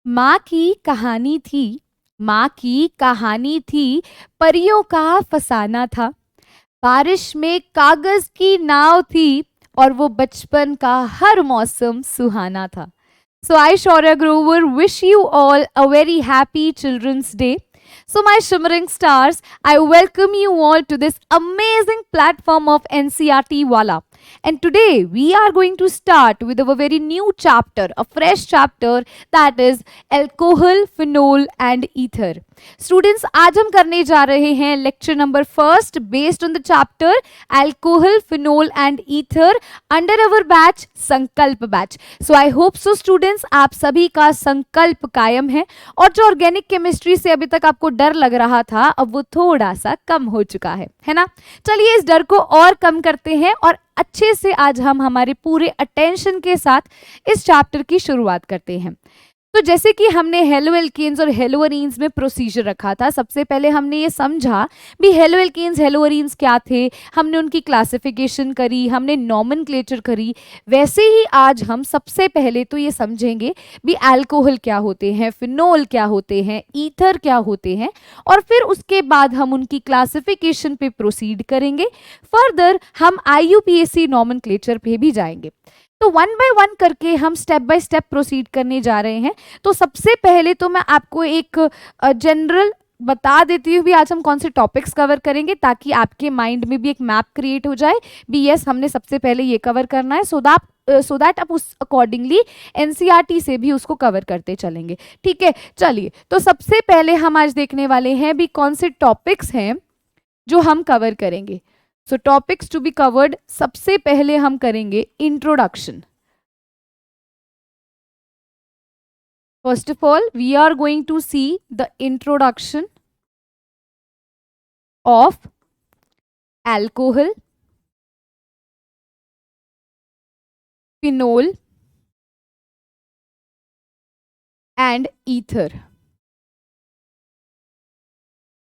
माँ की कहानी थी, माँ की कहानी थी, परियों का फसाना था। बारिश में कागज की नाव थी और वो बचपन का हर मौसम सुहाना था। So I, Shaurya Grover, wish you all a very happy Children's Day. So my shimmering stars, I welcome you all to this amazing platform of NCRT Wala. And today we are going to start with our very new chapter, a fresh chapter, that is alcohol, phenol and ether. Students, आज हम करने जा रहे हैं lecture number first based on the chapter alcohol, phenol and ether under our batch Sankalp batch. So I hope so students, आप सभी का संकल्प कायम है और जो ऑर्गेनिक केमिस्ट्री से अभी तक आपको डर लग रहा था, अब वो थोड़ा सा कम हो चुका है ना. चलिए इस डर को और कम करते हैं और अच्छे से आज हम हमारे पूरे अटेंशन के साथ इस चैप्टर की शुरुआत करते हैं. तो जैसे कि हमने हेलोएल्केन्स और हेलोअरीन्स में प्रोसीजर रखा था, सबसे पहले हमने ये समझा भी हेलोएल्केन्स हेलोअरीन्स क्या थे, हमने उनकी क्लासिफिकेशन करी, हमने नॉमेनक्लेचर करी. वैसे ही आज हम सबसे पहले तो ये समझेंगे भी अल्कोहल क्या होते हैं, फिनोल क्या होते हैं, ईथर क्या होते हैं, और फिर उसके बाद हम उनकी क्लासिफिकेशन पे प्रोसीड करेंगे. फर्दर हम IUPAC नॉमेनक्लेचर पे भी जाएंगे. तो वन बाय वन करके हम स्टेप बाय स्टेप प्रोसीड करने जा रहे हैं. तो सबसे पहले तो मैं आपको एक जनरल बता देती हूँ भी आज हम कौन से टॉपिक्स कवर करेंगे, ताकि आपके माइंड में भी एक मैप क्रिएट हो जाए भी यस हमने सबसे पहले ये कवर करना है, सो दैट आप उस अकॉर्डिंगली NCERT से भी उसको कवर करते चलेंगे. ठीक है, चलिए. तो सबसे पहले हम आज देखने वाले हैं भी कौन से टॉपिक्स हैं जो हम कवर करेंगे. So topics to be covered, सबसे पहले हम करेंगे introduction. First of all we are going to see the introduction of alcohol, phenol and ether.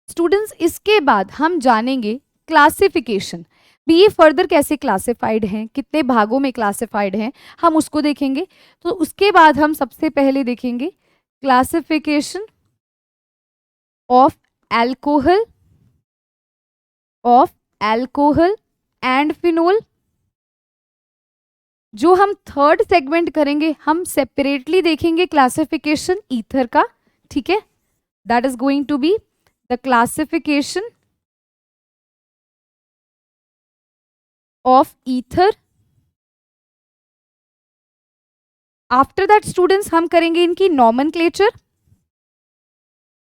Students, इसके बाद हम जानेंगे क्लासिफिकेशन भी, ये फर्दर कैसे क्लासिफाइड हैं, कितने भागों में क्लासिफाइड हैं, हम उसको देखेंगे. तो उसके बाद हम सबसे पहले देखेंगे classification of alcohol and phenol. जो हम थर्ड सेगमेंट करेंगे, हम सेपरेटली देखेंगे क्लासिफिकेशन ईथर का. ठीक है, that is going to be the classification of ether. After that students हम करेंगे इनकी नॉमेनक्लेचर.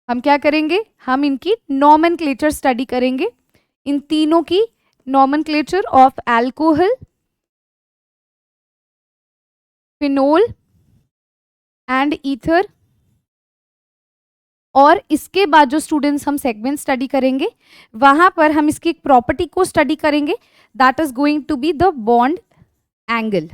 हम क्या करेंगे, हम इनकी नॉमेनक्लेचर स्टडी करेंगे, इन तीनों की nomenclature of alcohol, phenol and ether. और इसके बाद जो स्टूडेंट्स हम सेगमेंट स्टडी करेंगे, वहां पर हम इसकी एक प्रॉपर्टी को स्टडी करेंगे, that is going to be the bond angle.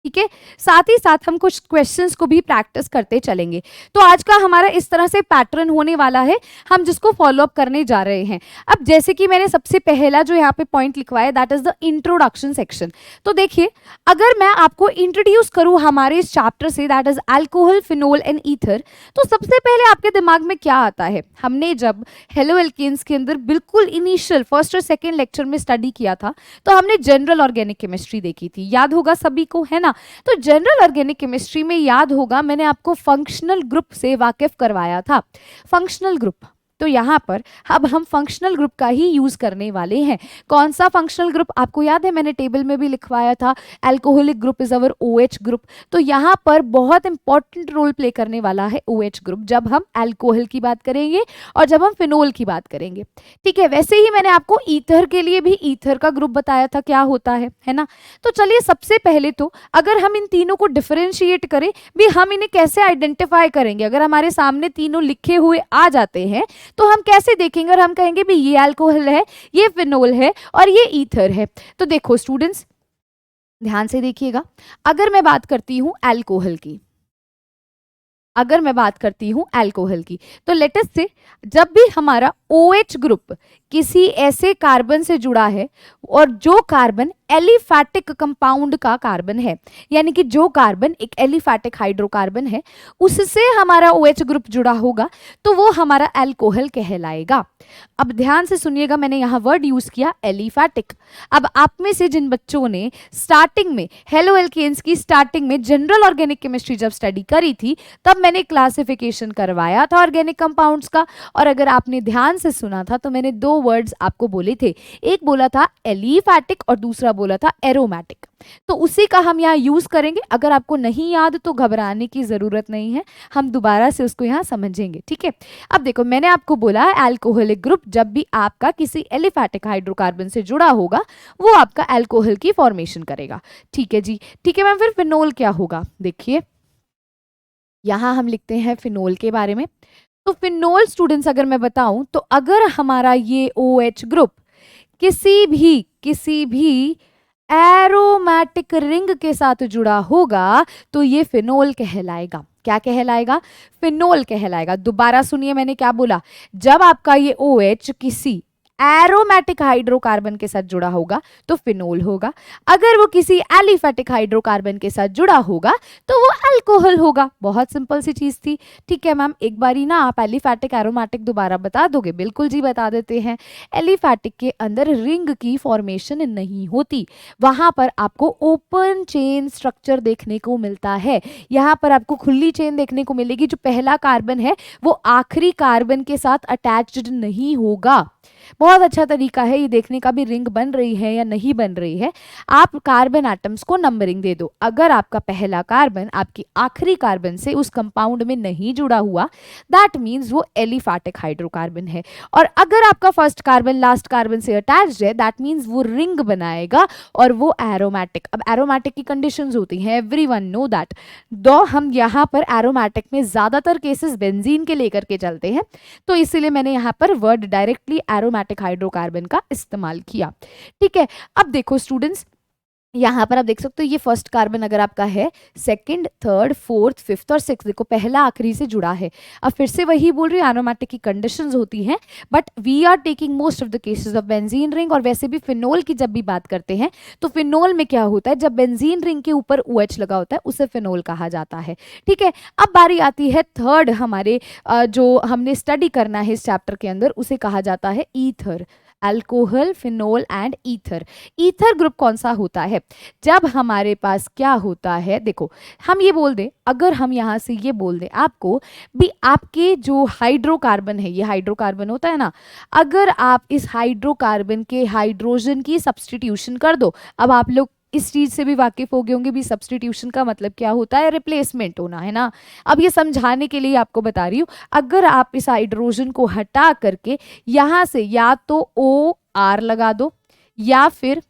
ठीक है, साथ ही साथ हम कुछ क्वेश्चंस को भी प्रैक्टिस करते चलेंगे. तो आज का हमारा इस तरह से पैटर्न होने वाला है, हम जिसको फॉलो अप करने जा रहे हैं. अब जैसे कि मैंने सबसे पहला जो यहाँ पे पॉइंट लिखवाया, that is the introduction section. तो देखिए, अगर मैं आपको इंट्रोड्यूस करूँ हमारे इस चैप्टर से, that is alcohol, phenol and ether, तो सबसे पहले आपके दिमाग में क्या आता है. हमने जब हेलोएल्केन्स के अंदर बिल्कुल इनिशियल फर्स्ट और सेकेंड लेक्चर में स्टडी किया था, तो हमने जनरल ऑर्गेनिक केमिस्ट्री देखी थी, याद होगा सभी को, है ना. तो जनरल ऑर्गेनिक केमिस्ट्री में याद होगा मैंने आपको फंक्शनल ग्रुप से वाकिफ करवाया था. फंक्शनल ग्रुप, तो यहाँ पर अब हम फंक्शनल ग्रुप का ही यूज करने वाले हैं. कौन सा फंक्शनल ग्रुप आपको याद है, मैंने टेबल में भी लिखवाया था, alcoholic group is our OH group. तो यहाँ पर बहुत इंपॉर्टेंट रोल प्ले करने वाला है OH ग्रुप, जब हम अल्कोहल की बात करेंगे और जब हम फिनोल की बात करेंगे. ठीक है, वैसे ही मैंने आपको ईथर के लिए भी ईथर का ग्रुप बताया था क्या होता है ना. तो चलिए सबसे पहले तो अगर हम इन तीनों को डिफरेंशिएट करें भी, हम इन्हें कैसे आइडेंटिफाई करेंगे. अगर हमारे सामने तीनों लिखे हुए आ जाते हैं तो हम कैसे देखेंगे, और हम कहेंगे भी ये अल्कोहल है, ये फिनोल है और ये ईथर है. तो देखो स्टूडेंट्स, ध्यान से देखिएगा, अगर मैं बात करती हूं अल्कोहल की, अगर मैं बात करती हूँ अल्कोहल की, तो लेट अस से जब भी हमारा OH ग्रुप किसी ऐसे कार्बन से जुड़ा है और जो कार्बन एलिफैटिक कंपाउंड का कार्बन है, यानी कि जो कार्बन एक एलिफैटिक हाइड्रोकार्बन है उससे हमारा OH ग्रुप जुड़ा होगा, तो वो हमारा अल्कोहल कहलाएगा। अब ध्यान से सुनिएगा, मैंने यहाँ वर्ड यूज किया एलिफैटिक। अब आप में से जिन बच्चों ने स्टार्टिंग में हेलो एल्केन्स की स्टार्टिंग में जनरल ऑर्गेनिक केमिस्ट्री जब स्टडी करी थी, तब मैंने क्लासिफिकेशन करवाया था ऑर्गेनिक कंपाउंड्स का, और अगर आपने ध्यान से सुना था तो मैंने दो वर्ड्स आपको बोले थे, एक बोला था एलिफैटिक और दूसरा बोला था एरोमेटिक। तो उसी का हम यहाँ यूज करेंगे। अगर आपको नहीं याद तो घबराने की जरूरत नहीं है, हम दोबारा से उसको यहाँ समझेंगे, ठीक है। अब देखो, मैंने आपको बोला है अल्कोहलिक ग्रुप जब भी आपका किसी एलिफैटिक हाइड्रोकार्बन से जुड़ा होगा वो आपका अल्कोहल की फॉर्मेशन करेगा, ठीक है जी। ठीक है मैम, फिर फिनोल क्या होगा? देखिए यहां हम लिखते हैं फिनोल के बारे में। तो फिनोल स्टूडेंट्स अगर मैं बताऊं तो अगर हमारा ये OH ग्रुप किसी भी एरोमेटिक रिंग के साथ जुड़ा होगा तो ये फिनोल कहलाएगा। क्या कहलाएगा? फिनोल कहलाएगा। दोबारा सुनिए मैंने क्या बोला, जब आपका ये OH किसी एरोमेटिक हाइड्रोकार्बन के साथ जुड़ा होगा तो फिनोल होगा, अगर वो किसी एलिफैटिक हाइड्रोकार्बन के साथ जुड़ा होगा तो वो अल्कोहल होगा। बहुत सिंपल सी चीज थी, ठीक है मैम। एक बारी ना आप एलिफैटिक एरोमेटिक दोबारा बता दोगे? बिल्कुल जी, बता देते हैं। एलिफैटिक के अंदर रिंग की फॉर्मेशन नहीं होती, वहां पर आपको ओपन चेन स्ट्रक्चर देखने को मिलता है। यहाँ पर आपको खुली चेन देखने को मिलेगी, जो पहला कार्बन है वो आखिरी कार्बन के साथ अटैच्ड नहीं होगा। बहुत अच्छा तरीका है ये देखने का भी रिंग बन रही है या नहीं बन रही है। आप कार्बन एटम्स को नंबरिंग दे दो, अगर आपका पहला कार्बन आपकी आखिरी कार्बन से उस कंपाउंड में नहीं जुड़ा हुआ दैट मीन्स वो एलिफैटिक हाइड्रोकार्बन है, और अगर आपका फर्स्ट कार्बन लास्ट कार्बन से अटैच्ड है दैट मीन्स वो रिंग बनाएगा और वो एरोमेटिक। अब एरोमेटिक की कंडीशंस होती हैं, एवरीवन नो दैट, दो हम यहाँ पर एरोमेटिक में ज्यादातर केसेस बेंजीन के लेकर के चलते हैं, तो इसीलिए मैंने यहाँ पर वर्ड डायरेक्टली एरोमेटिक हाइड्रोकार्बन का इस्तेमाल किया, ठीक है। अब देखो स्टूडेंट्स, यहाँ पर आप देख सकते हो ये फर्स्ट कार्बन अगर आपका है, सेकंड, थर्ड, फोर्थ, फिफ्थ और सिक्स्थ, देखो पहला आखिरी से जुड़ा है। अब फिर से वही बोल रही हूँ, एरोमेटिक की कंडीशंस होती हैं, but we are taking most of the cases of benzene ring. और वैसे भी फिनोल की जब भी बात करते हैं तो फिनोल में क्या होता है, जब बेंजीन रिंग के ऊपर OH लगा होता है उसे फिनोल कहा जाता है, ठीक है। अब बारी आती है थर्ड, हमारे जो हमने स्टडी करना है इस चैप्टर के अंदर, उसे कहा जाता है ether. Alcohol, phenol and ether. Ether group कौन सा होता है? जब हमारे पास क्या होता है, देखो हम ये बोल दें, अगर हम यहाँ से ये बोल दें आपको भी, आपके जो हाइड्रोकार्बन है, ये हाइड्रोकार्बन होता है ना, अगर आप इस हाइड्रोकार्बन के हाइड्रोजन की सब्स्टिट्यूशन कर दो, अब आप लोग इस चीज से भी वाकिफ हो गए होंगे भी, सब्स्टिट्यूशन का मतलब क्या होता है, रिप्लेसमेंट होना, है ना। अब ये समझाने के लिए आपको बता रही हूँ, अगर आप इस हाइड्रोजन को हटा करके यहां से या तो OR लगा दो या फिर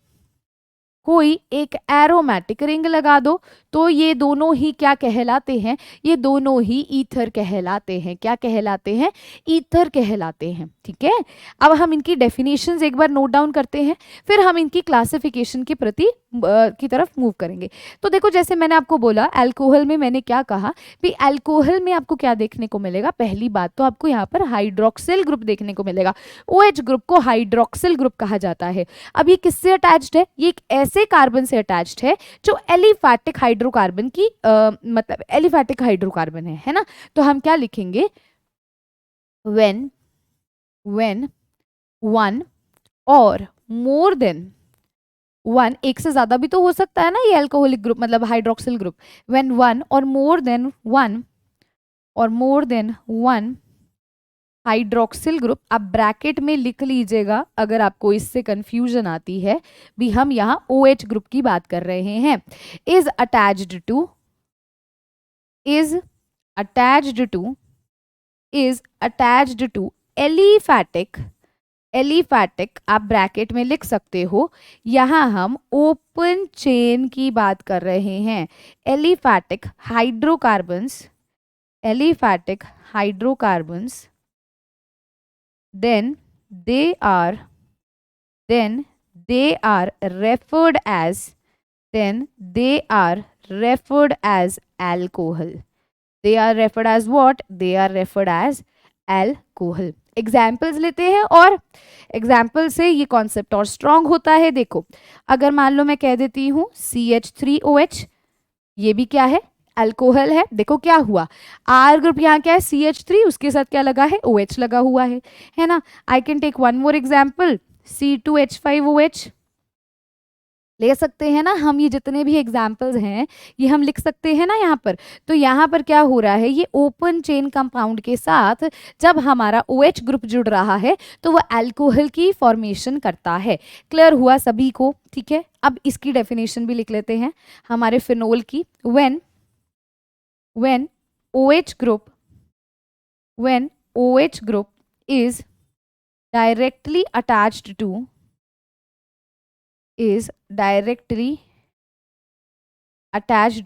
कोई एक एरोमेटिक रिंग लगा दो, तो ये दोनों ही क्या कहलाते हैं, ये दोनों ही ईथर कहलाते हैं। क्या कहलाते हैं? ईथर कहलाते हैं, ठीक है। अब हम इनकी डेफिनेशंस एक बार नोट डाउन करते हैं, फिर हम इनकी क्लासिफिकेशन के प्रति की तरफ मूव करेंगे। तो देखो जैसे मैंने आपको बोला अल्कोहल में, मैंने क्या कहा कि अल्कोहल में आपको क्या देखने को मिलेगा, पहली बात तो आपको यहाँ पर हाइड्रोक्सिल ग्रुप देखने को मिलेगा। OH ग्रुप को हाइड्रोक्सिल ग्रुप कहा जाता है। अब ये किससे अटैच्ड है? ये एक ऐसे कार्बन से अटैच्ड है जो एलिफैटिक हाइड्रोकार्बन की मतलब एलिफैटिक हाइड्रोकार्बन है ना। तो हम क्या लिखेंगे, when one और more than वन, एक से ज्यादा भी तो हो सकता है ना ये अल्कोहलिक ग्रुप मतलब हाइड्रोक्सिल ग्रुप, व्हेन वन और more than one hydroxyl group, आप ब्रैकेट में लिख लीजिएगा अगर आपको इससे कंफ्यूजन आती है भी, हम यहाँ OH ग्रुप की बात कर रहे हैं, इज अटैच्ड टू एलिफैटिक, आप ब्रैकेट में लिख सकते हो, यहां हम ओपन चेन की बात कर रहे हैं। Aliphatic hydrocarbons then they are referred as alcohol. They are referred as what, they are referred as alcohol. Examples लेते हैं और एग्जाम्पल से ये कॉन्सेप्ट और स्ट्रांग होता है। देखो अगर मान लो मैं कह देती हूँ CH3OH, ये भी क्या है, अल्कोहल है। देखो क्या हुआ, आर ग्रुप यहाँ क्या है CH3, उसके साथ क्या लगा है, OH लगा हुआ है ना। I can take one more example, C2H5OH ले सकते हैं ना हम। ये जितने भी एग्जाम्पल्स हैं ये हम लिख सकते हैं ना यहाँ पर। तो यहाँ पर क्या हो रहा है, ये ओपन चेन कंपाउंड के साथ जब हमारा OH ग्रुप जुड़ रहा है तो वो अल्कोहल की फॉर्मेशन करता है। क्लियर हुआ सभी को, ठीक है। अब इसकी डेफिनेशन भी लिख लेते हैं हमारे फिनोल की। when OH group is directly attached to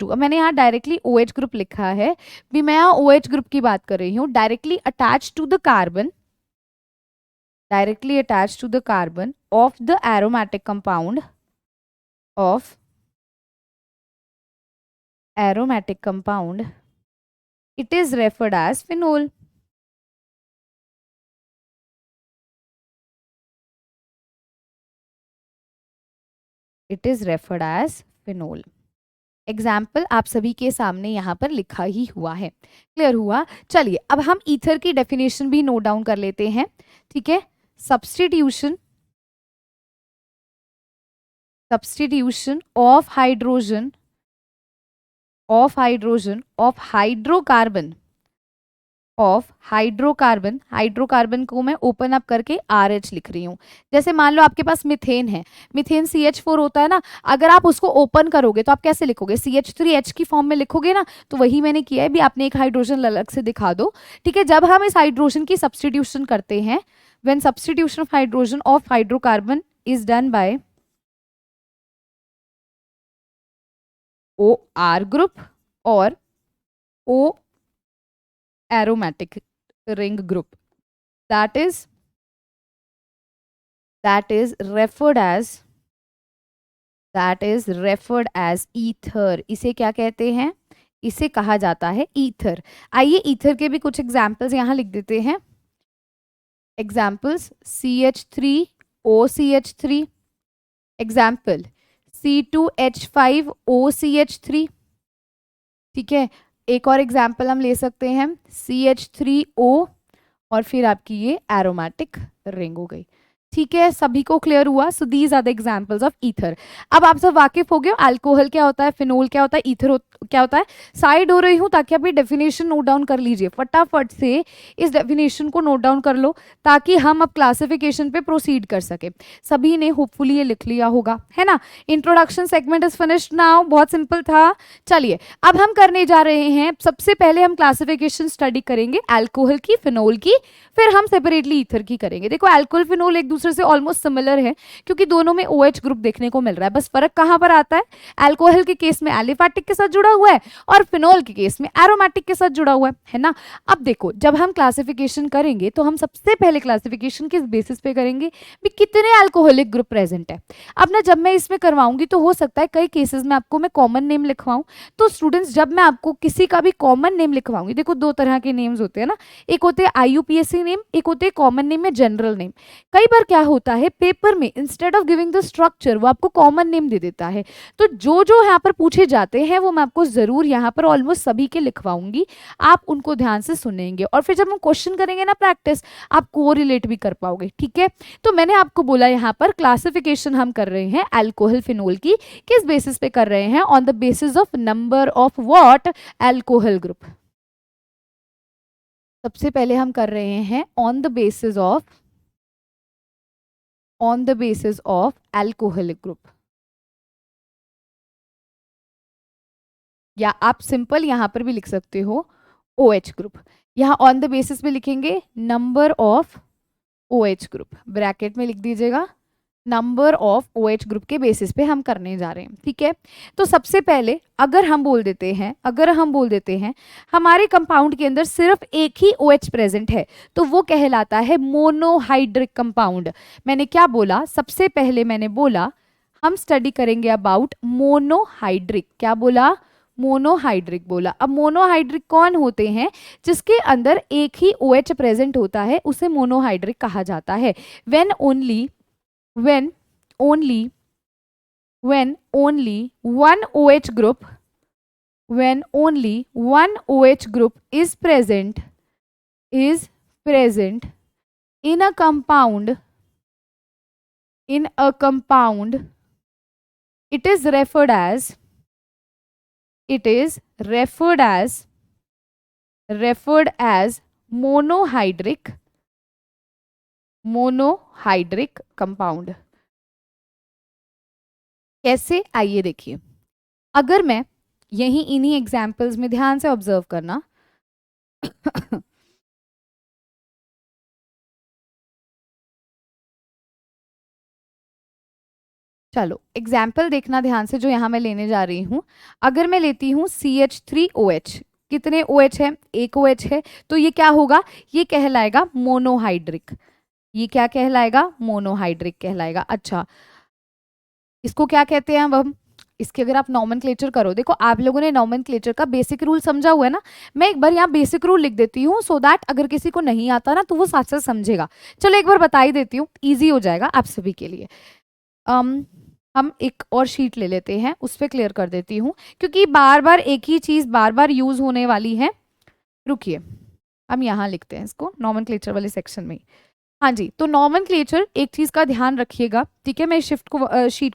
अब मैंने यहाँ डायरेक्टली OH ग्रुप लिखा है, भी मैं यहाँ OH ग्रुप की बात कर रही हूँ। Directly attach to the carbon of the aromatic compound it is referred as phenol. Example आप सभी के सामने यहाँ पर लिखा ही हुआ है। क्लियर हुआ। चलिए अब हम ईथर की डेफिनेशन भी नोट डाउन कर लेते हैं, ठीक है। Substitution of hydrogen of hydrocarbon को मैं ओपन अप करके RH लिख रही हूँ। जैसे मान लो आपके पास मीथेन है, मीथेन CH4 होता है ना, अगर आप उसको ओपन करोगे तो आप कैसे लिखोगे, CH3H की फॉर्म में लिखोगे ना। तो वही मैंने किया है, भी आपने एक हाइड्रोजन अलग से दिखा दो, ठीक है। जब हम इस हाइड्रोजन की सब्स्टिट्यूशन करते हैं, when substitution of hydrogen of hydrocarbon is done by OR group और O aromatic ring group, that is referred as ether। इसे क्या कहते हैं, इसे कहा जाता है ईथर। आइए ईथर के भी कुछ एग्जाम्पल्स यहाँ लिख देते हैं। एग्जाम्पल्स CH3OCH3, एग्जाम्पल C2H5OCH3, ठीक है। एक और एग्जाम्पल हम ले सकते हैं CH3O और फिर आपकी ये एरोमेटिक रिंग हो गई, ठीक है। सभी को क्लियर हुआ। So these are the examples of ether. अब आप सब वाकिफ हो गए, अल्कोहल क्या होता है, फिनोल क्या होता है, ईथर क्या होता है। साइड हो रही हूँ ताकि आप ये डेफिनेशन नोट डाउन कर लीजिए, फटाफट से इस डेफिनेशन को नोट डाउन कर लो ताकि हम अब क्लासिफिकेशन पे प्रोसीड कर सके। सभी ने होपफुली ये लिख लिया होगा, है ना। Introduction segment is finished now, बहुत सिंपल था। चलिए अब हम करने जा रहे हैं, सबसे पहले हम क्लासिफिकेशन स्टडी करेंगे अल्कोहल की, फिनोल की, फिर हम सेपरेटली ईथर की करेंगे। देखो अल्कोहल फिनोल एक दूसरे से ऑलमोस्ट सिमिलर है क्योंकि दोनों में OH ग्रुप देखने को मिल रहा है। बस फर्क कहां पर आता है, अल्कोहल के केस में एलिफैटिक के साथ जुड़ा हुआ है और फिनोल के केस में एरोमेटिक के साथ जुड़ा हुआ है ना। अब देखो जब हम क्लासिफिकेशन करेंगे तो हम सबसे पहले क्लासिफिकेशन किस बेसिस पे करेंगे, भी कितने अल्कोहलिक ग्रुप प्रेजेंट है। अब ना जब मैं इसमें करवाऊंगी तो हो सकता है कई केसेस में आपको मैं कॉमन नेम लिखवाऊं। तो स्टूडेंट्स जब मैं आपको किसी का भी कॉमन नेम लिखवाऊंगी, देखो दो तरह के नेम्स होते हैं ना, एक होते हैं IUPAC नेम, एक होते हैं कॉमन नेम में जनरल नेम। कई बार क्या होता है पेपर में instead of giving the structure वो आपको कॉमन नेम दे देता है। तो जो जो यहाँ पर पूछे जाते हैं वो मैं आपको जरूर यहाँ पर ऑलमोस्ट सभी के लिखवाऊंगी, आप उनको ध्यान से सुनेंगे और फिर जब हम क्वेश्चन करेंगे ना प्रैक्टिस, आप कोरिलेट भी कर पाओगे, ठीक है। तो मैंने आपको बोला यहाँ पर क्लासिफिकेशन हम कर रहे हैं अल्कोहल फिनोल की, किस बेसिस पे कर रहे हैं, on the basis of number of what, alcohol group. सबसे पहले हम कर रहे हैं on the basis of alcoholic group, या आप सिंपल यहां पर भी लिख सकते हो OH ग्रुप। यहाँ ऑन द बेसिस में लिखेंगे number of OH group, bracket में लिख दीजिएगा नंबर ऑफ OH ग्रुप के बेसिस पे हम करने जा रहे हैं, ठीक है। तो सबसे पहले अगर हम बोल देते हैं हमारे कंपाउंड के अंदर सिर्फ एक ही OH प्रेजेंट है तो वो कहलाता है मोनोहाइड्रिक कंपाउंड। मैंने क्या बोला, सबसे पहले मैंने बोला हम स्टडी करेंगे अबाउट मोनोहाइड्रिक, क्या बोला, मोनोहाइड्रिक बोला। अब मोनोहाइड्रिक कौन होते हैं? जिसके अंदर एक ही OH प्रेजेंट होता है उसे मोनोहाइड्रिक कहा जाता है। when only when only when only one OH group when only one OH group is present in a compound it is referred as monohydric compound. कैसे? आइए देखिए। अगर मैं यही इन्हीं एग्जाम्पल्स में ध्यान से ऑब्जर्व करना चलो एग्जाम्पल देखना ध्यान से जो यहाँ मैं लेने जा रही हूँ। अगर मैं लेती हूँ CH3OH, कितने OH है? एक OH है, तो ये क्या होगा? ये कहलाएगा मोनोहाइड्रिक। ये क्या कहलाएगा? मोनोहाइड्रिक कहलाएगा। अच्छा, इसको क्या कहते हैं? अब हम इसके अगर आप नॉमेनक्लेचर करो, देखो आप लोगों ने नॉमेनक्लेचर का बेसिक रूल समझा हुआ है ना। मैं एक बार यहाँ बेसिक रूल लिख देती हूँ सो दैट अगर किसी को नहीं आता ना तो वो साथ साथ समझेगा। चलो एक बार बता ही देती हूँ, ईजी हो जाएगा आप सभी के लिए। हम एक और शीट ले लेते हैं, उस पर क्लियर कर देती हूँ क्योंकि बार बार एक ही चीज़ बार बार यूज होने वाली है। रुकिए, हम यहाँ लिखते हैं इसको नॉमेनक्लेचर वाले सेक्शन में। हाँ जी, तो नॉमेनक्लेचर एक चीज़ का ध्यान रखिएगा, ठीक है। मैं शीट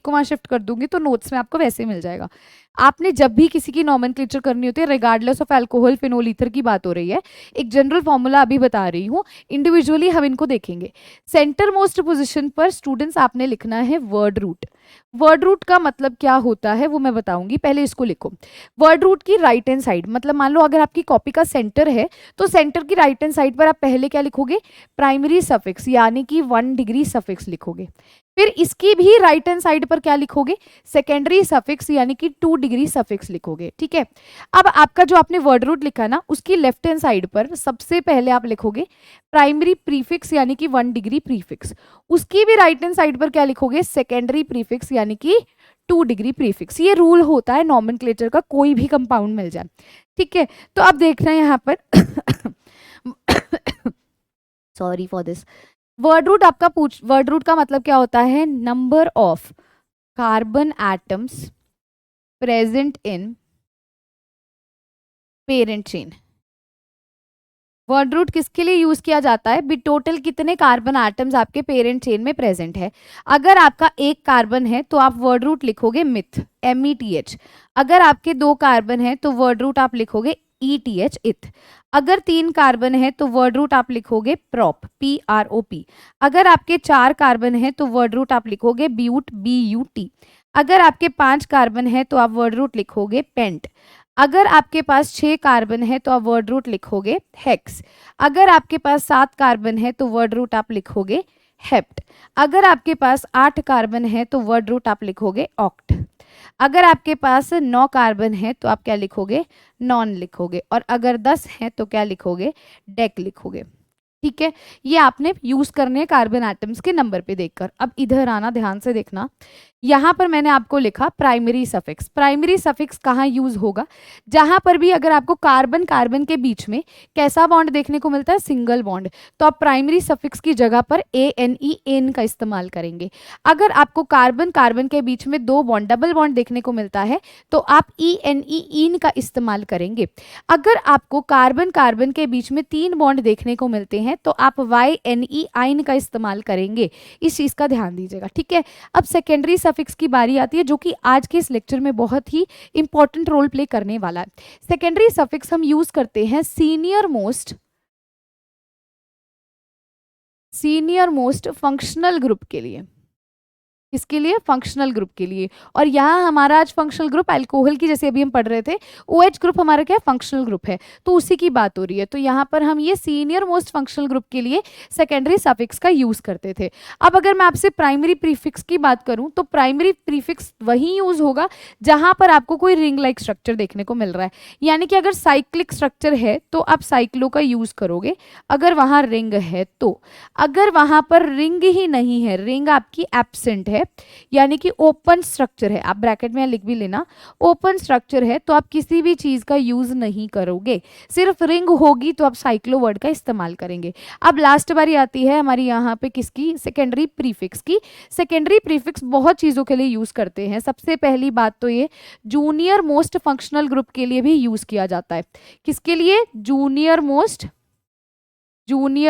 को वहाँ शिफ्ट कर दूंगी तो नोट्स में आपको वैसे मिल जाएगा। आपने जब भी किसी की नॉमेनक्लेचर करनी होती है, regardless of alcohol phenol ether की बात हो रही है, एक जनरल फॉर्मूला अभी बता रही हूँ, इंडिविजुअली हम इनको देखेंगे। सेंटर मोस्ट पोजिशन पर स्टूडेंट्स आपने लिखना है वर्ड रूट। वर्ड रूट का मतलब क्या होता है वो मैं बताऊंगी, पहले इसको लिखो। वर्ड रूट की राइट हैंड साइड, मतलब मान लो अगर आपकी कॉपी का सेंटर है तो सेंटर की राइट हैंड साइड पर आप पहले क्या लिखोगे? प्राइमरी सफिक्स यानी कि 1 डिग्री सफिक्स लिखोगे। फिर इसकी भी राइट हैंड साइड पर क्या लिखोगे? सेकेंडरी सफिक्स यानी कि 2 डिग्री सफिक्स लिखोगे, ठीक है। अब आपका जो आपने वर्ड रूट लिखा ना, उसकी लेफ्ट हैंड साइड पर सबसे पहले आप लिखोगे प्राइमरी प्रीफिक्स यानी कि 1 डिग्री प्रीफिक्स। उसकी भी राइट हैंड साइड पर क्या लिखोगे? सेकेंडरी प्रीफिक्स यानी कि 2 डिग्री प्रीफिक्स। ये रूल होता है नॉमेनक्लेचर का, कोई भी कंपाउंड मिल जाए, ठीक है। तो अब देखना है यहाँ पर sorry for this. Word root का मतलब क्या होता है? Number of carbon atoms present in parent chain. Word root किसके लिए यूज किया जाता है? भी टोटल कितने कार्बन एटम्स आपके पेरेंट चेन में प्रेजेंट है। अगर आपका एक कार्बन है तो आप वर्ड रूट लिखोगे मिथ, METH। अगर आपके 2 कार्बन है तो वर्ड रूट आप लिखोगे ETH, इथ। अगर 3 कार्बन है तो वर्ड रूट आप लिखोगे प्रोप, PROP। अगर आपके 4 कार्बन है तो वर्ड रूट आप लिखोगे ब्यूट, BUT। अगर आपके 5 कार्बन है तो आप वर्ड रूट लिखोगे पेंट। अगर आपके पास 6 कार्बन है तो आप वर्ड रूट लिखोगे हेक्स। अगर आपके पास 7 कार्बन है तो वर्ड रूट आप लिखोगे हेप्ट। अगर आपके पास 8 कार्बन है तो वर्ड रूट आप लिखोगे ऑक्ट। अगर आपके पास 9 कार्बन है तो आप क्या लिखोगे? नॉन लिखोगे। और अगर 10 है तो क्या लिखोगे? डेक लिखोगे, ठीक है। ये आपने यूज करने हैं कार्बन एटम्स के नंबर पे देखकर। अब इधर आना, ध्यान से देखना। यहाँ पर मैंने आपको लिखा प्राइमरी सफिक्स। प्राइमरी सफिक्स कहाँ यूज होगा? जहां पर भी अगर आपको कार्बन कार्बन के बीच में कैसा बॉन्ड देखने को मिलता है? सिंगल बॉन्ड, तो आप प्राइमरी सफिक्स की जगह पर ANE, एन का इस्तेमाल करेंगे। अगर आपको कार्बन कार्बन के बीच में 2 बॉन्ड, डबल बॉन्ड देखने को मिलता है तो आप ENE, ईन का इस्तेमाल करेंगे। अगर आपको कार्बन कार्बन के बीच में 3 बॉन्ड देखने को मिलते हैं तो आप YNE, आइन का इस्तेमाल करेंगे। इस चीज का ध्यान दीजिएगा, ठीक है। अब सेकेंडरी सफिक्स की बारी आती है जो कि आज के इस लेक्चर में बहुत ही इंपॉर्टेंट रोल प्ले करने वाला है। सेकेंडरी सफिक्स हम यूज करते हैं सीनियर मोस्ट फंक्शनल ग्रुप के लिए। किसके लिए? फंक्शनल ग्रुप के लिए। और यहाँ हमारा आज फंक्शनल ग्रुप अल्कोहल की, जैसे अभी हम पढ़ रहे थे, OH ग्रुप हमारा क्या है? फंक्शनल ग्रुप है, तो उसी की बात हो रही है। तो यहाँ पर हम ये सीनियर मोस्ट फंक्शनल ग्रुप के लिए सेकेंडरी सफिक्स का यूज करते थे। अब अगर मैं आपसे प्राइमरी प्रीफिक्स की बात करूँ तो प्राइमरी प्रीफिक्स वही यूज होगा जहाँ पर आपको कोई रिंग लाइक स्ट्रक्चर देखने को मिल रहा है। यानी कि अगर साइक्लिक स्ट्रक्चर है तो आप साइक्लो का यूज करोगे, अगर वहाँ रिंग है तो। अगर वहाँ पर रिंग ही नहीं है, रिंग आपकी एब्सेंट है, है, यानी कि ओपन स्ट्रक्चर है, आप ब्रैकेट में लिख भी लेना, ओपन स्ट्रक्चर है तो आप किसी भी चीज का यूज नहीं करोगे, सिर्फ रिंग होगी तो आप साइक्लो वर्ड का इस्तेमाल करेंगे। अब लास्ट बारी आती है हमारी यहाँ पे किसकी, सेकेंडरी प्रीफिक्स की। सेकेंडरी प्रीफिक्स बहुत चीजों के लिए यूज करते हैं। सबसे पहली बात तो ये जूनियर मोस्ट फंक्शनल ग्रुप के लिए भी यूज किया जाता है। किसके लिए, जूनियर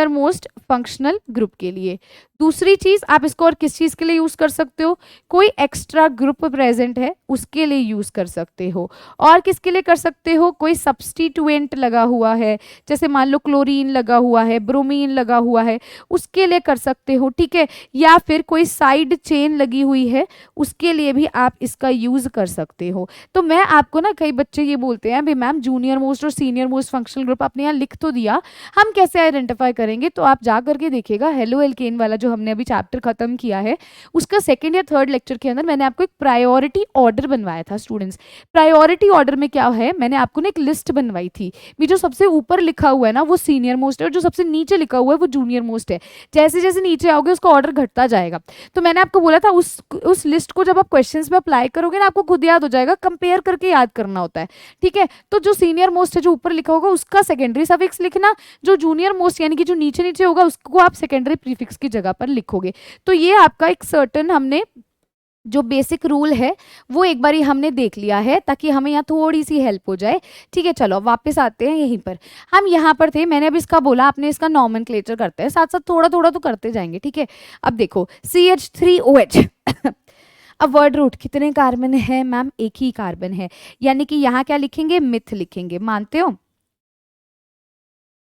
मोस्ट फंक्शनल ग्रुप के लिए। दूसरी चीज, आप इसको और किस चीज के लिए यूज कर सकते हो, कोई एक्स्ट्रा ग्रुप प्रेजेंट है उसके लिए यूज कर सकते हो। और किसके लिए कर सकते हो, कोई सब्स्टिट्यूएंट लगा हुआ है, जैसे मान लो क्लोरीन लगा हुआ है, ब्रोमीन लगा हुआ है, उसके लिए कर सकते हो, ठीक है। या फिर कोई साइड चेन लगी हुई है उसके लिए भी आप इसका यूज कर सकते हो। तो मैं आपको ना, कई बच्चे ये बोलते हैं भाई मैम जूनियर मोस्ट और सीनियर मोस्ट फंक्शनल ग्रुप आपने यहाँ लिख तो दिया, हम कैसे आइडेंटिफाई करेंगे। तो आप जा करके देखिएगा हेलो एल्केन वाला जो हमने अभी चैप्टर खत्म किया है, उसका सेकंड या थर्ड लेक्चर के अंदर मैंने आपको एक प्रायोरिटी ऑर्डर बनवाया था स्टूडेंट्स। प्रायोरिटी ऑर्डर में क्या है, मैंने आपको ना एक लिस्ट बनवाई थी भी, जो सबसे ऊपर लिखा हुआ है ना वो सीनियर मोस्ट है और जो सबसे नीचे लिखा हुआ है वो जूनियर मोस्ट है। जैसे जैसे नीचे आओगे उसका ऑर्डर घटता जाएगा। तो मैंने आपको बोला था उस लिस्ट को जब आप क्वेश्चंस में अप्लाई करोगे ना, आपको खुद याद हो जाएगा, कंपेयर करके याद करना होता है, ठीक है। तो जो सीनियर मोस्ट है जो ऊपर लिखा होगा उसका सेकेंडरी सफिक्स लिखना, जो जूनियर मोस्ट यानी कि जो नीचे नीचे होगा उसको आप सेकेंडरी प्रीफिक्स की जगह पर लिखोगे। तो ये आपका एक सर्टन हमने जो बेसिक रूल है वो एक बारी हमने देख लिया है, ताकि हमें यहाँ थोड़ी सी हेल्प हो जाए, ठीक है। चलो वापस आते हैं यहीं पर, हम यहाँ पर थे, मैंने अभी इसका बोला, आपने इसका नॉमेनक्लेचर करते हैं, साथ साथ थोड़ा थोड़ा तो करते जाएंगे, ठीक है। अब देखो CH3OH अब वर्ड रूट कितने कार्बन है मैम, एक ही कार्बन है, यानी कि यहाँ क्या लिखेंगे, मिथ लिखेंगे, मानते हो।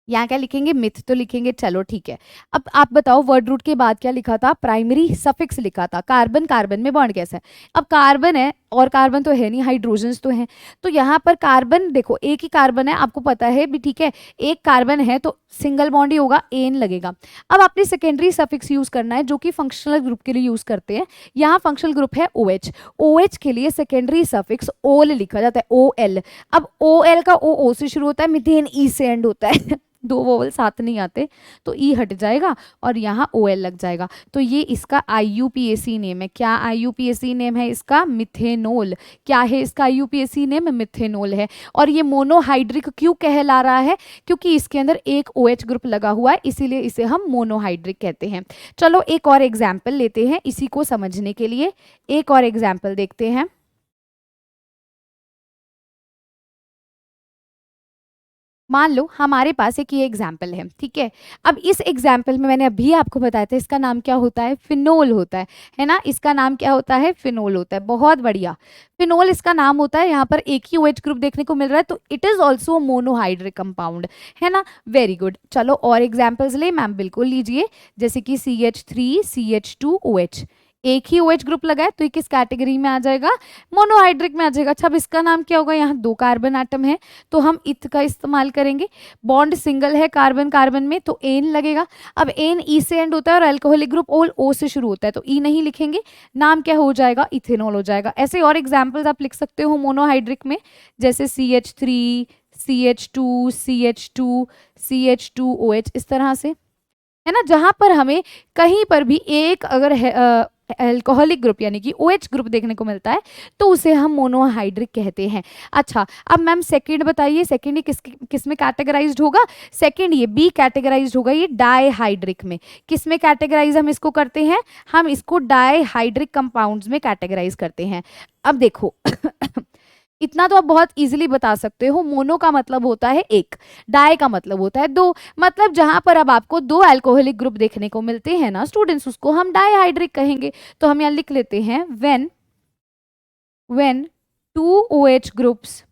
यहाँ क्या लिखेंगे, मिथ तो लिखेंगे, चलो ठीक है। अब आप बताओ वर्ड रूट के बाद क्या लिखा था, प्राइमरी सफिक्स लिखा था। कार्बन, कार्बन में बॉन्ड कैसा है, अब कार्बन है और कार्बन तो है नहीं, हाइड्रोजन्स तो हैं। तो यहाँ पर कार्बन देखो, एक ही कार्बन है, आपको पता है भी, ठीक है। एक कार्बन है तो सिंगल बॉन्ड ही होगा, एन लगेगा। अब आपने सेकेंडरी सफिक्स यूज करना है जो कि फंक्शनल ग्रुप के लिए यूज करते हैं। यहाँ फंक्शनल ग्रुप है OH, OH के लिए सेकेंडरी सफिक्स ओल लिखा जाता है, OL। अब OL का O से शुरू होता है, मिथेन E से एंड होता है दो वोवल साथ नहीं आते तो ई हट जाएगा और यहाँ OL लग जाएगा। तो ये इसका IUPAC नेम है। क्या IUPAC नेम है इसका, मिथेनोल। क्या है इसका IUPAC नेम, मिथेनोल है। और ये मोनोहाइड्रिक क्यों कहला रहा है, क्योंकि इसके अंदर एक OH ग्रुप लगा हुआ है, इसीलिए इसे हम मोनोहाइड्रिक कहते हैं। चलो एक और एग्जाम्पल लेते हैं इसी को समझने के लिए, एक और एग्जाम्पल देखते हैं। मान लो हमारे पास एक ये एग्जाम्पल है, ठीक है। अब इस एग्जाम्पल में मैंने अभी आपको बताया था इसका नाम क्या होता है, फिनोल होता है ना। इसका नाम क्या होता है, फिनोल होता है, बहुत बढ़िया, फिनोल इसका नाम होता है। यहाँ पर एक ही OH ग्रुप देखने को मिल रहा है तो it is also monohydric compound, है ना। वेरी गुड, चलो और एग्जाम्पल्स ले मैम, बिल्कुल लीजिए। जैसे कि CH3CH2OH, एक ही OH ग्रुप लगा है तो ये किस कैटेगरी में आ जाएगा, मोनोहाइड्रिक में आ जाएगा। अच्छा अब इसका नाम क्या होगा, यहाँ दो कार्बन एटम है तो हम इथ का इस्तेमाल करेंगे। बॉन्ड सिंगल है कार्बन कार्बन में तो एन लगेगा। अब एन ई से एंड होता है और अल्कोहलिक ग्रुप ओल O से शुरू होता है तो ई नहीं लिखेंगे, नाम क्या हो जाएगा, इथेनॉल हो जाएगा। ऐसे और एग्जाम्पल्स आप लिख सकते हो मोनोहाइड्रिक में, जैसे CH3 CH2 CH2 CH2OH, इस तरह से, है ना। जहां पर हमें कहीं पर भी एक अगर अल्कोहलिक ग्रुप यानी कि OH ग्रुप देखने को मिलता है तो उसे हम मोनोहाइड्रिक कहते हैं। अच्छा अब मैम सेकंड बताइए, सेकंड ये किस में कैटेगराइज्ड होगा, सेकंड ये बी कैटेगराइज्ड होगा, ये डाईहाइड्रिक में। किस में कैटेगराइज हम इसको करते हैं, हम इसको डाईहाइड्रिक कंपाउंड्स में कैटेगराइज करते हैं। अब देखो इतना तो आप बहुत इजीली बता सकते हो, मोनो का मतलब होता है एक, डाई का मतलब होता है दो। मतलब जहां पर अब आपको दो अल्कोहलिक ग्रुप देखने को मिलते हैं ना स्टूडेंट्स, उसको हम डाईहाइड्रिक कहेंगे। तो हम यहाँ लिख लेते हैं when two OH groups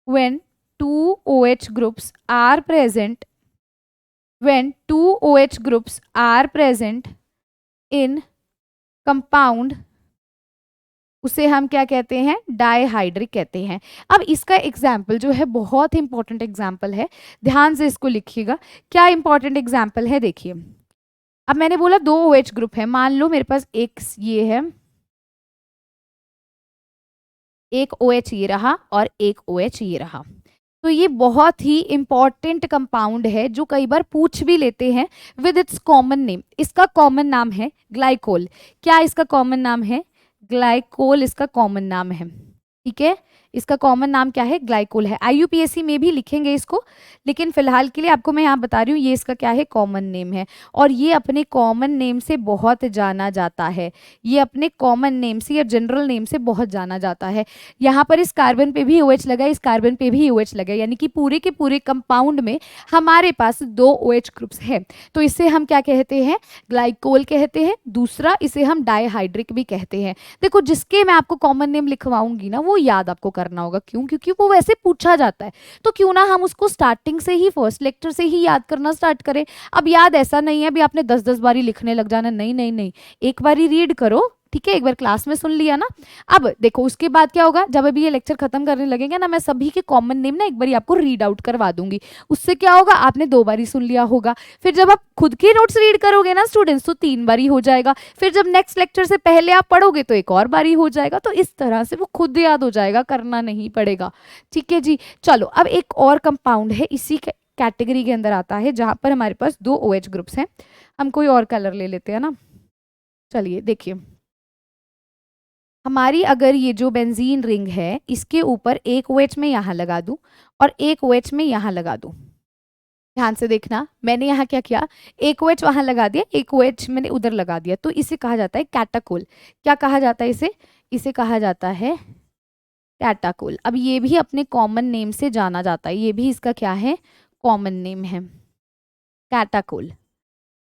when two OH groups are present when two OH groups are present in compound, उसे हम क्या कहते हैं, डाईहाइड्रिक कहते हैं। अब इसका एग्जाम्पल जो है बहुत इंपॉर्टेंट एग्जाम्पल है, ध्यान से इसको लिखिएगा। क्या इंपॉर्टेंट एग्जाम्पल है, देखिए। अब मैंने बोला दो OH ग्रुप है, मान लो मेरे पास एक ये है, एक OH ये रहा और एक OH ये रहा। तो ये बहुत ही इंपॉर्टेंट कंपाउंड है जो कई बार पूछ भी लेते हैं विद इट्स कॉमन नेम। इसका कॉमन नाम है ग्लाइकोल। क्या इसका कॉमन नाम है? ग्लाइकोल इसका कॉमन नाम है। ठीक है, इसका कॉमन नाम क्या है? ग्लाइकोल है। आईयूपीएससी में भी लिखेंगे इसको, लेकिन फिलहाल के लिए आपको मैं यहाँ बता रही हूँ ये इसका क्या है? कॉमन नेम है। और ये अपने कॉमन नेम से बहुत जाना जाता है। ये अपने कॉमन नेम से या जनरल नेम से बहुत जाना जाता है। यहाँ पर इस कार्बन पे भी OH लगा, इस कार्बन पे भी OH लगा, यानी कि पूरे के पूरे कंपाउंड में हमारे पास 2 OH ग्रुप्स है। तो इसे हम क्या कहते हैं? ग्लाइकोल कहते हैं। दूसरा, इसे हम डाइहाइड्रिक भी कहते हैं। देखो, जिसके मैं आपको कॉमन नेम लिखवाऊंगी ना, वो याद आपको करना होगा। क्यों? क्योंकि वो वैसे पूछा जाता है। तो क्यों ना हम उसको स्टार्टिंग से ही, फर्स्ट लेक्चर से ही याद करना स्टार्ट करें। अब याद ऐसा नहीं है अभी आपने 10-10 बारी लिखने लग जाना, नहीं नहीं नहीं, एक बारी रीड करो, ठीक है, एक बार क्लास में सुन लिया ना। अब देखो उसके बाद क्या होगा, जब अभी ये लेक्चर खत्म करने लगेंगे ना, मैं सभी के कॉमन नेम ना एक बारी आपको रीड आउट करवा दूंगी। उससे क्या होगा, आपने 2 बारी सुन लिया होगा। फिर जब आप खुद के नोट्स रीड करोगे ना स्टूडेंट्स, तो 3 बारी हो जाएगा। फिर जब नेक्स्ट लेक्चर से पहले आप पढ़ोगे तो एक और बारी हो जाएगा। तो इस तरह से वो खुद याद हो जाएगा, करना नहीं पड़ेगा। ठीक है जी। चलो, अब एक और कंपाउंड है इसी कैटेगरी के अंदर आता है, जहां पर हमारे पास 2 OH ग्रुप्स हैं। हम कोई और कलर ले लेते हैं ना। चलिए देखिए, हमारी अगर ये जो बेंजीन रिंग है, इसके ऊपर एक OH में यहाँ लगा दूं और एक OH में यहाँ लगा दूं। ध्यान से देखना, मैंने यहाँ क्या किया, एक OH वहां लगा दिया, एक OH मैंने उधर लगा दिया। तो इसे कहा जाता है कैटाकोल। क्या कहा जाता है इसे? इसे कहा जाता है कैटाकोल। अब ये भी अपने कॉमन नेम से जाना जाता है, ये भी इसका क्या है? कॉमन नेम है, कैटाकोल।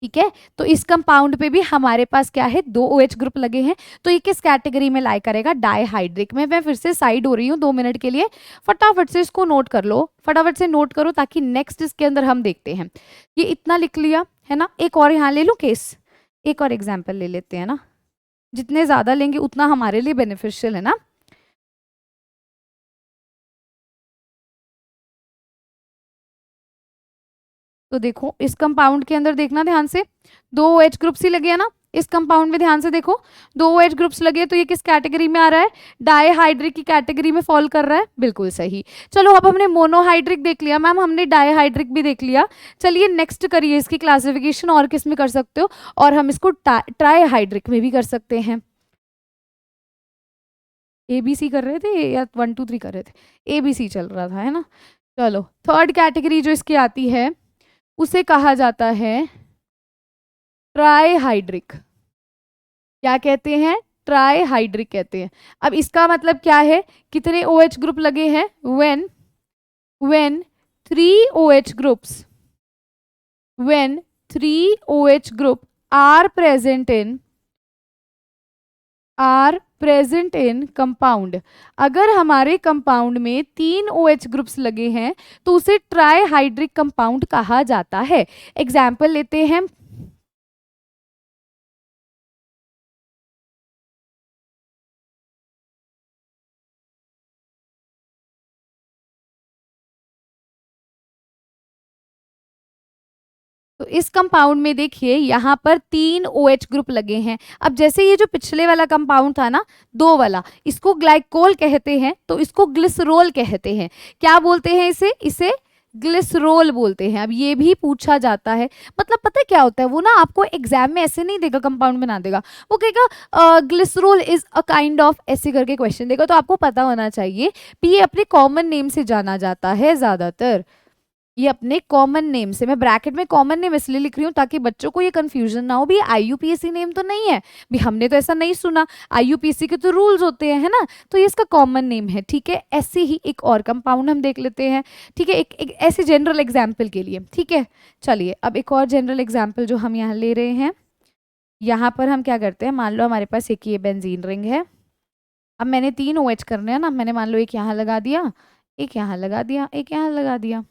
ठीक है, तो इस कंपाउंड पे भी हमारे पास क्या है? 2 OH ग्रुप लगे हैं। तो ये किस कैटेगरी में लाई करेगा? डाइहाइड्रिक में। मैं फिर से साइड हो रही हूँ 2 मिनट के लिए, फटाफट से इसको नोट कर लो, फटाफट से नोट करो, ताकि नेक्स्ट इसके अंदर हम देखते हैं। ये इतना लिख लिया है ना। एक और यहाँ ले लो केस, एक और एग्जाम्पल ले लेते हैं ना। जितने ज्यादा लेंगे उतना हमारे लिए बेनिफिशियल है ना। तो देखो इस कंपाउंड के अंदर देखना ध्यान से, 2 OH ग्रुप्स ही लगे हैं ना। इस कंपाउंड में ध्यान से देखो, 2 OH ग्रुप्स लगे, तो ये किस कैटेगरी में आ रहा है? डाइहाइड्रिक की कैटेगरी में फॉल कर रहा है। बिल्कुल सही। चलो, अब हमने मोनोहाइड्रिक देख लिया मैम, हमने डाइहाइड्रिक भी देख लिया। चलिए नेक्स्ट करिए इसकी क्लासिफिकेशन, और किस में कर सकते हो, और हम इसको ट्राइहाइड्रिक में भी कर सकते हैं। ABC कर रहे थे या 1 2 3 कर रहे थे? ABC चल रहा था, है ना। चलो, थर्ड कैटेगरी जो इसकी आती है उसे कहा जाता है ट्राइहाइड्रिक। क्या कहते हैं? ट्राइहाइड्रिक कहते हैं। अब इसका मतलब क्या है? कितने OH ग्रुप लगे हैं? when 3 OH groups, when 3 OH group are present in compound. अगर हमारे कंपाउंड में 3 OH ग्रुप्स लगे हैं तो उसे ट्राइहाइड्रिक कंपाउंड कहा जाता है। एग्जाम्पल लेते हैं, तो इस कंपाउंड में देखिए यहाँ पर 3 OH ग्रुप लगे हैं। अब जैसे ये जो पिछले वाला कंपाउंड था ना, 2 वाला, इसको ग्लाइकोल कहते हैं, तो इसको ग्लिसरोल कहते हैं। क्या बोलते हैं इसे? इसे ग्लिसरोल बोलते हैं। अब ये भी पूछा जाता है, मतलब पता है क्या होता है, वो ना आपको एग्जाम में ऐसे नहीं देगा, कंपाउंड बना देगा, वो कहेगा glycerol is a kind of, ऐसे करके क्वेश्चन देगा। तो आपको पता होना चाहिए कि ये अपने कॉमन नेम से जाना जाता है ज्यादातर। ये अपने कॉमन नेम से, मैं ब्रैकेट में कॉमन नेम इसलिए लिख रही हूँ ताकि बच्चों को ये कंफ्यूजन ना हो भी आईयूपीएससी नेम तो नहीं है, भी हमने तो ऐसा नहीं सुना, आईयूपीएससी के तो रूल्स होते हैं, है ना। तो ये इसका कॉमन नेम है। ठीक है, ऐसे ही एक और कंपाउंड हम देख लेते हैं। ठीक है, एक ऐसे जनरल एग्जाम्पल के लिए। ठीक है, चलिए अब एक और जनरल एग्जाम्पल जो हम यहाँ ले रहे हैं, यहाँ पर हम क्या करते हैं, मान लो हमारे पास एक ये बेंजीन रिंग है। अब मैंने 3 OH करने हैं ना, मैंने मान लो एक यहाँ लगा दिया, एक यहाँ लगा दिया, एक यहाँ लगा दिया,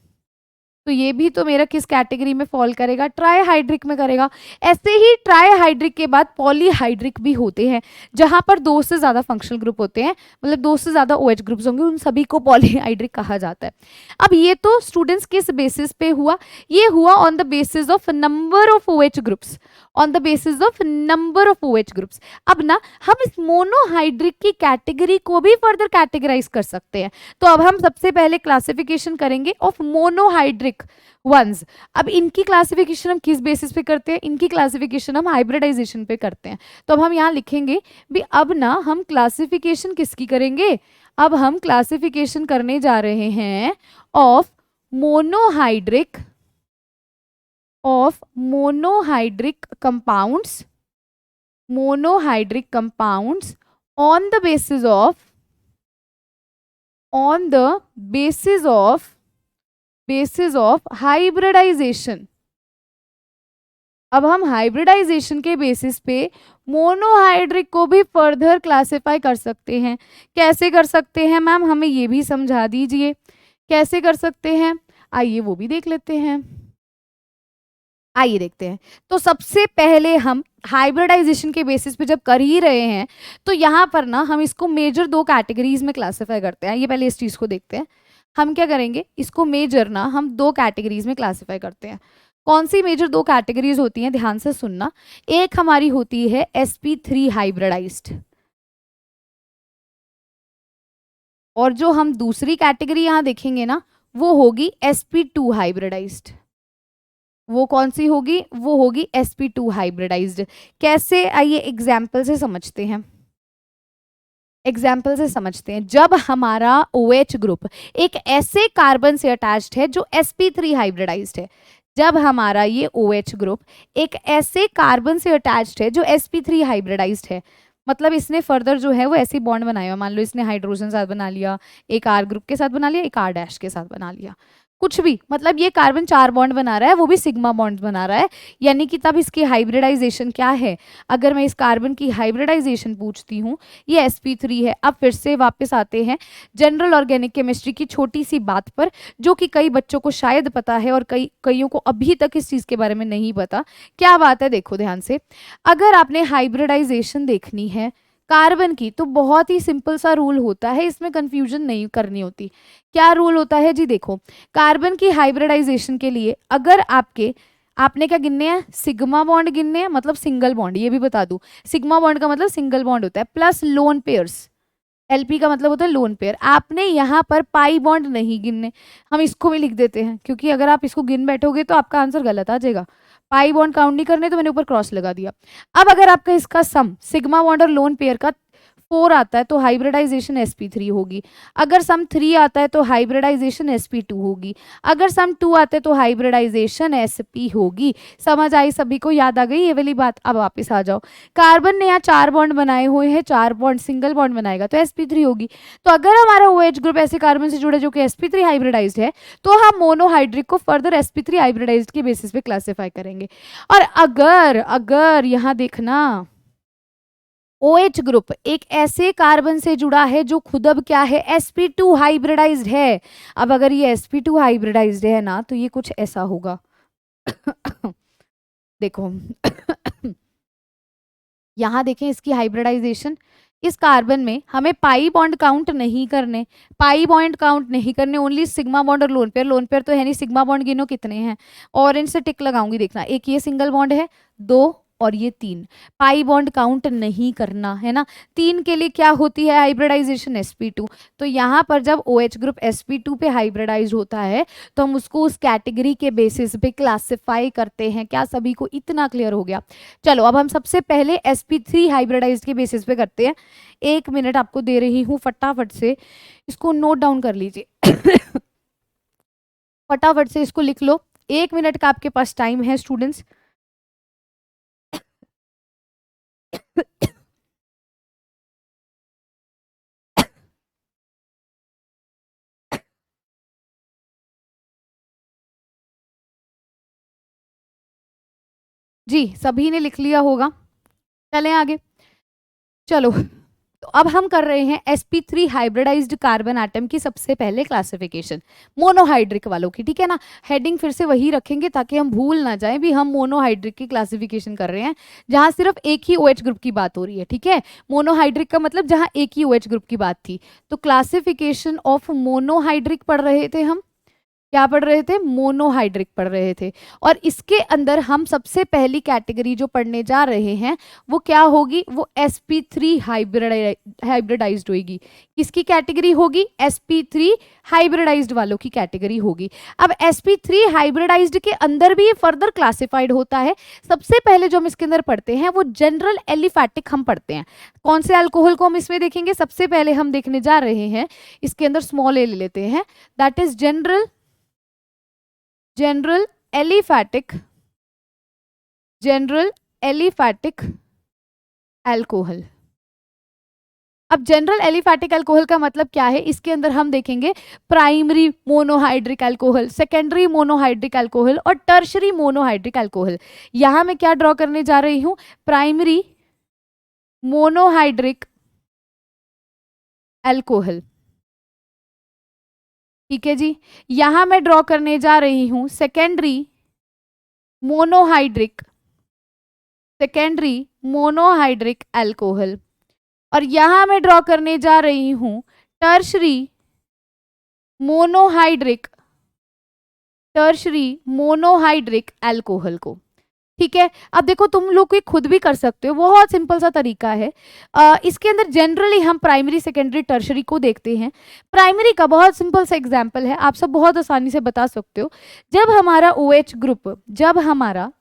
तो ये भी तो मेरा किस कैटेगरी में फॉल करेगा? ट्राइहाइड्रिक में करेगा। ऐसे ही ट्राइहाइड्रिक के बाद पॉलीहाइड्रिक भी होते हैं, जहां पर 2 से ज्यादा फंक्शनल ग्रुप होते हैं, मतलब 2 से ज्यादा OH ग्रुप्स होंगे, उन सभी को पॉलीहाइड्रिक कहा जाता है। अब ये तो स्टूडेंट्स किस बेसिस पे हुआ? ये हुआ on the basis of number of OH groups. On the basis of number of OH groups. अब ना हम इस मोनोहाइड्रिक की कैटेगरी को भी फर्दर कैटेगराइज कर सकते हैं। तो अब हम सबसे पहले क्लासिफिकेशन करेंगे ऑफ मोनोहाइड्रिक वंस। अब इनकी क्लासिफिकेशन हम किस बेसिस पे करते हैं? इनकी क्लासिफिकेशन हम हाइब्रिडाइजेशन पे करते हैं। तो अब हम यहाँ लिखेंगे भी अब ना हम क्लासिफिकेशन किसकी करेंगे? अब हम क्लासिफिकेशन करने जा रहे हैं of monohydric compounds on the basis of hybridization। अब हम हाइब्रिडाइजेशन के बेसिस पे मोनोहाइड्रिक को भी फर्दर क्लासिफाई कर सकते हैं। कैसे कर सकते हैं मैम? हमें ये भी समझा दीजिए कैसे कर सकते हैं। आइए वो भी देख लेते हैं। आइए देखते हैं। तो सबसे पहले हम हाइब्रिडाइजेशन के बेसिस पे जब कर ही रहे हैं तो यहाँ पर ना हम इसको मेजर 2 कैटेगरीज में क्लासिफाई करते हैं। ये पहले इस चीज को देखते हैं। हम क्या करेंगे, इसको मेजर ना हम 2 कैटेगरीज में क्लासिफाई करते हैं। कौन सी मेजर 2 कैटेगरीज होती हैं? ध्यान से सुनना। एक हमारी होती है sp3 हाइब्रिडाइज्ड, और जो हम दूसरी कैटेगरी यहाँ देखेंगे ना वो होगी sp2 हाइब्रिडाइज्ड। वो कौन सी होगी? वो होगी sp2 हाइब्रिडाइज्ड। कैसे? आइए एग्जाम्पल से समझते हैं। जब हमारा OH ग्रुप एक ऐसे कार्बन से अटैच्ड है जो sp3 हाइब्रिडाइज्ड है, जब हमारा ये OH ग्रुप एक ऐसे कार्बन से अटैच्ड है जो sp3 हाइब्रिडाइज्ड है, मतलब इसने फर्दर जो है वो ऐसी बॉन्ड बनाया हुआ, मान लो इसने हाइड्रोजन साथ बना लिया, एक R ग्रुप के साथ बना लिया, एक R' के साथ बना लिया, कुछ भी, मतलब ये कार्बन 4 बॉन्ड बना रहा है, वो भी सिग्मा बॉन्ड बना रहा है, यानी कि तब इसकी हाइब्रिडाइजेशन क्या है? अगर मैं इस कार्बन की हाइब्रिडाइजेशन पूछती हूँ, ये sp3 है। अब फिर से वापस आते हैं जनरल ऑर्गेनिक केमिस्ट्री की छोटी सी बात पर, जो कि कई बच्चों को शायद पता है और कईयों को अभी तक इस चीज के बारे में नहीं पता। क्या बात है? देखो ध्यान से, अगर आपने हाइब्रिडाइजेशन देखनी है कार्बन की तो बहुत ही सिंपल सा रूल होता है, इसमें कंफ्यूजन नहीं करनी होती। क्या रूल होता है जी? देखो, कार्बन की हाइब्रिडाइजेशन के लिए अगर आपने क्या गिनने हैं? सिग्मा बॉन्ड गिनने हैं, मतलब सिंगल बॉन्ड। ये भी बता दूं, सिग्मा बॉन्ड का मतलब सिंगल बॉन्ड होता है, प्लस लोन पेयर्स। LP का मतलब होता है लोन पेयर। आपने यहाँ पर पाई बॉन्ड नहीं गिनने, हम इसको भी लिख देते हैं, क्योंकि अगर आप इसको गिन बैठोगे तो आपका आंसर गलत आ जाएगा। पाई बॉन्ड काउंट नहीं करने, तो मैंने ऊपर क्रॉस लगा दिया। अब अगर आपका इसका सम सिग्मा बॉन्ड और लोन पेयर का 4 आता है तो हाइब्रिडाइजेशन sp3 होगी। अगर सम 3 आता है तो हाइब्रिडाइजेशन sp2 होगी। अगर सम 2 आते तो हाइब्रिडाइजेशन sp होगी। समझ आई? सभी को याद आ गई ये वाली बात? अब वापस आ जाओ। कार्बन ने यहाँ 4 बॉन्ड बनाए हुए हैं, 4 बॉन्ड सिंगल बॉन्ड बनाएगा तो sp3 होगी। तो अगर हमारा OH ग्रुप ऐसे कार्बन से जुड़े जो कि sp3 हाइब्रिडाइज्ड है, तो हम मोनोहाइड्रिक को फर्दर sp3 हाइब्रिडाइज्ड के बेसिस पे क्लासिफाई करेंगे। और अगर यहाँ देखना, OH ग्रुप एक ऐसे कार्बन से जुड़ा है जो खुद अब क्या है? sp2 हाइब्रिडाइज्ड है। अब अगर ये sp2 हाइब्रिडाइज्ड है ना, तो ये कुछ ऐसा होगा। देखो यहां देखें इसकी हाइब्रिडाइजेशन। इस कार्बन में हमें पाई बॉन्ड काउंट नहीं करने, ओनली सिग्मा बॉन्ड और लोन पेयर तो है नहीं। सिग्मा बॉन्ड गिनो कितने हैं, ऑरेंज से टिक लगाऊंगी, देखना। एक ये सिंगल बॉन्ड है, 2 और ये 3। पाई बॉन्ड काउंट नहीं करना है ना। 3 के लिए क्या होती है हाइब्रिडाइजेशन? sp2। तो यहाँ पर जब OH ग्रुप sp2 पे हाइब्रिडाइज होता है तो हम उसको उस कैटेगरी के बेसिस पे क्लासिफाई करते हैं। क्या सभी को इतना क्लियर हो गया? चलो अब हम सबसे पहले sp3 हाइब्रिडाइज के बेसिस पे करते हैं। 1 मिनट आपको दे रही हूँ, फटाफट से इसको नोट डाउन कर लीजिए। फटाफट से इसको लिख लो। 1 मिनट का आपके पास टाइम है स्टूडेंट्स। जी सभी ने लिख लिया होगा। चलें आगे। चलो तो अब हम कर रहे हैं sp3 हाइब्रिडाइज्ड कार्बन एटम की सबसे पहले क्लासिफिकेशन, मोनोहाइड्रिक वालों की, ठीक है ना। हेडिंग फिर से वही रखेंगे ताकि हम भूल ना जाएं भी हम मोनोहाइड्रिक की क्लासिफिकेशन कर रहे हैं, जहां सिर्फ एक ही OH ग्रुप की बात हो रही है, ठीक है। मोनोहाइड्रिक का मतलब जहां एक ही OH ग्रुप की बात थी। तो क्लासिफिकेशन ऑफ मोनोहाइड्रिक पढ़ रहे थे हम, क्या पढ़ रहे थे? मोनोहाइड्रिक पढ़ रहे थे। और इसके अंदर हम सबसे पहली कैटेगरी जो पढ़ने जा रहे हैं वो क्या होगी? वो sp3 हाइब्रिडाइज्ड होगी। किसकी कैटेगरी होगी? sp3 हाइब्रिडाइज्ड वालों की कैटेगरी होगी। अब sp3 हाइब्रिडाइज्ड के अंदर भी ये फर्दर क्लासिफाइड होता है। सबसे पहले जो हम इसके अंदर पढ़ते हैं वो जनरल एलिफैटिक हम पढ़ते हैं। कौन से अल्कोहल को हम इसमें देखेंगे? सबसे पहले हम देखने जा रहे हैं, इसके अंदर स्मॉल ए ले लेते हैं, that is general aliphatic alcohol. अब जनरल एलिफैटिक अल्कोहल का मतलब क्या है? इसके अंदर हम देखेंगे primary monohydric alcohol, secondary monohydric alcohol और टर्शरी मोनोहाइड्रिक अल्कोहल। यहां मैं क्या ड्रॉ करने जा रही हूं? Primary monohydric alcohol. ठीक है जी। यहां मैं ड्रॉ करने जा रही हूं सेकेंडरी मोनोहाइड्रिक अल्कोहल। और यहां मैं ड्रॉ करने जा रही हूं टर्शरी मोनोहाइड्रिक अल्कोहल को। ठीक है। अब देखो तुम लोग ये खुद भी कर सकते हो, बहुत सिंपल सा तरीका है। इसके अंदर जनरली हम प्राइमरी, सेकेंडरी, टर्शरी को देखते हैं। प्राइमरी का बहुत सिंपल सा एग्जांपल है, आप सब बहुत आसानी से बता सकते हो। जब हमारा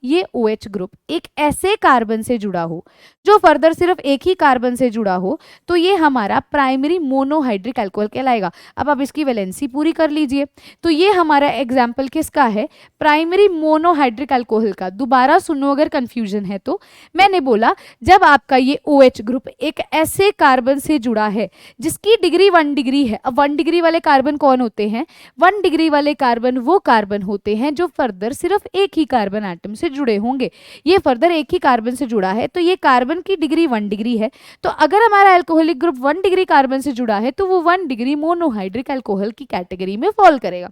ये OH ग्रुप एक ऐसे कार्बन से जुड़ा हो जो फर्दर सिर्फ एक ही कार्बन से जुड़ा हो, तो ये हमारा प्राइमरी मोनोहाइड्रिक अल्कोहल कहलाएगा। अब आप इसकी वैलेंसी पूरी कर लीजिए। तो ये हमारा एग्जाम्पल किसका है? प्राइमरी मोनोहाइड्रिक अल्कोहल का। दोबारा सुनो अगर कंफ्यूजन है तो। मैंने बोला जब आपका ये OH ग्रुप एक ऐसे कार्बन से जुड़ा है जिसकी डिग्री 1 डिग्री है। अब 1 डिग्री वाले कार्बन कौन होते हैं? 1 डिग्री वाले कार्बन वो कार्बन होते हैं जो फर्दर सिर्फ एक ही कार्बन एटम से जुड़े होंगे। ये फर्दर एक ही कार्बन से जुड़ा है तो ये कार्बन की डिग्री 1 डिग्री है। तो अगर हमारा अल्कोहलिक ग्रुप 1 डिग्री कार्बन से जुड़ा है तो वो 1 डिग्री मोनोहाइड्रिक अल्कोहल की कैटेगरी में फॉल करेगा।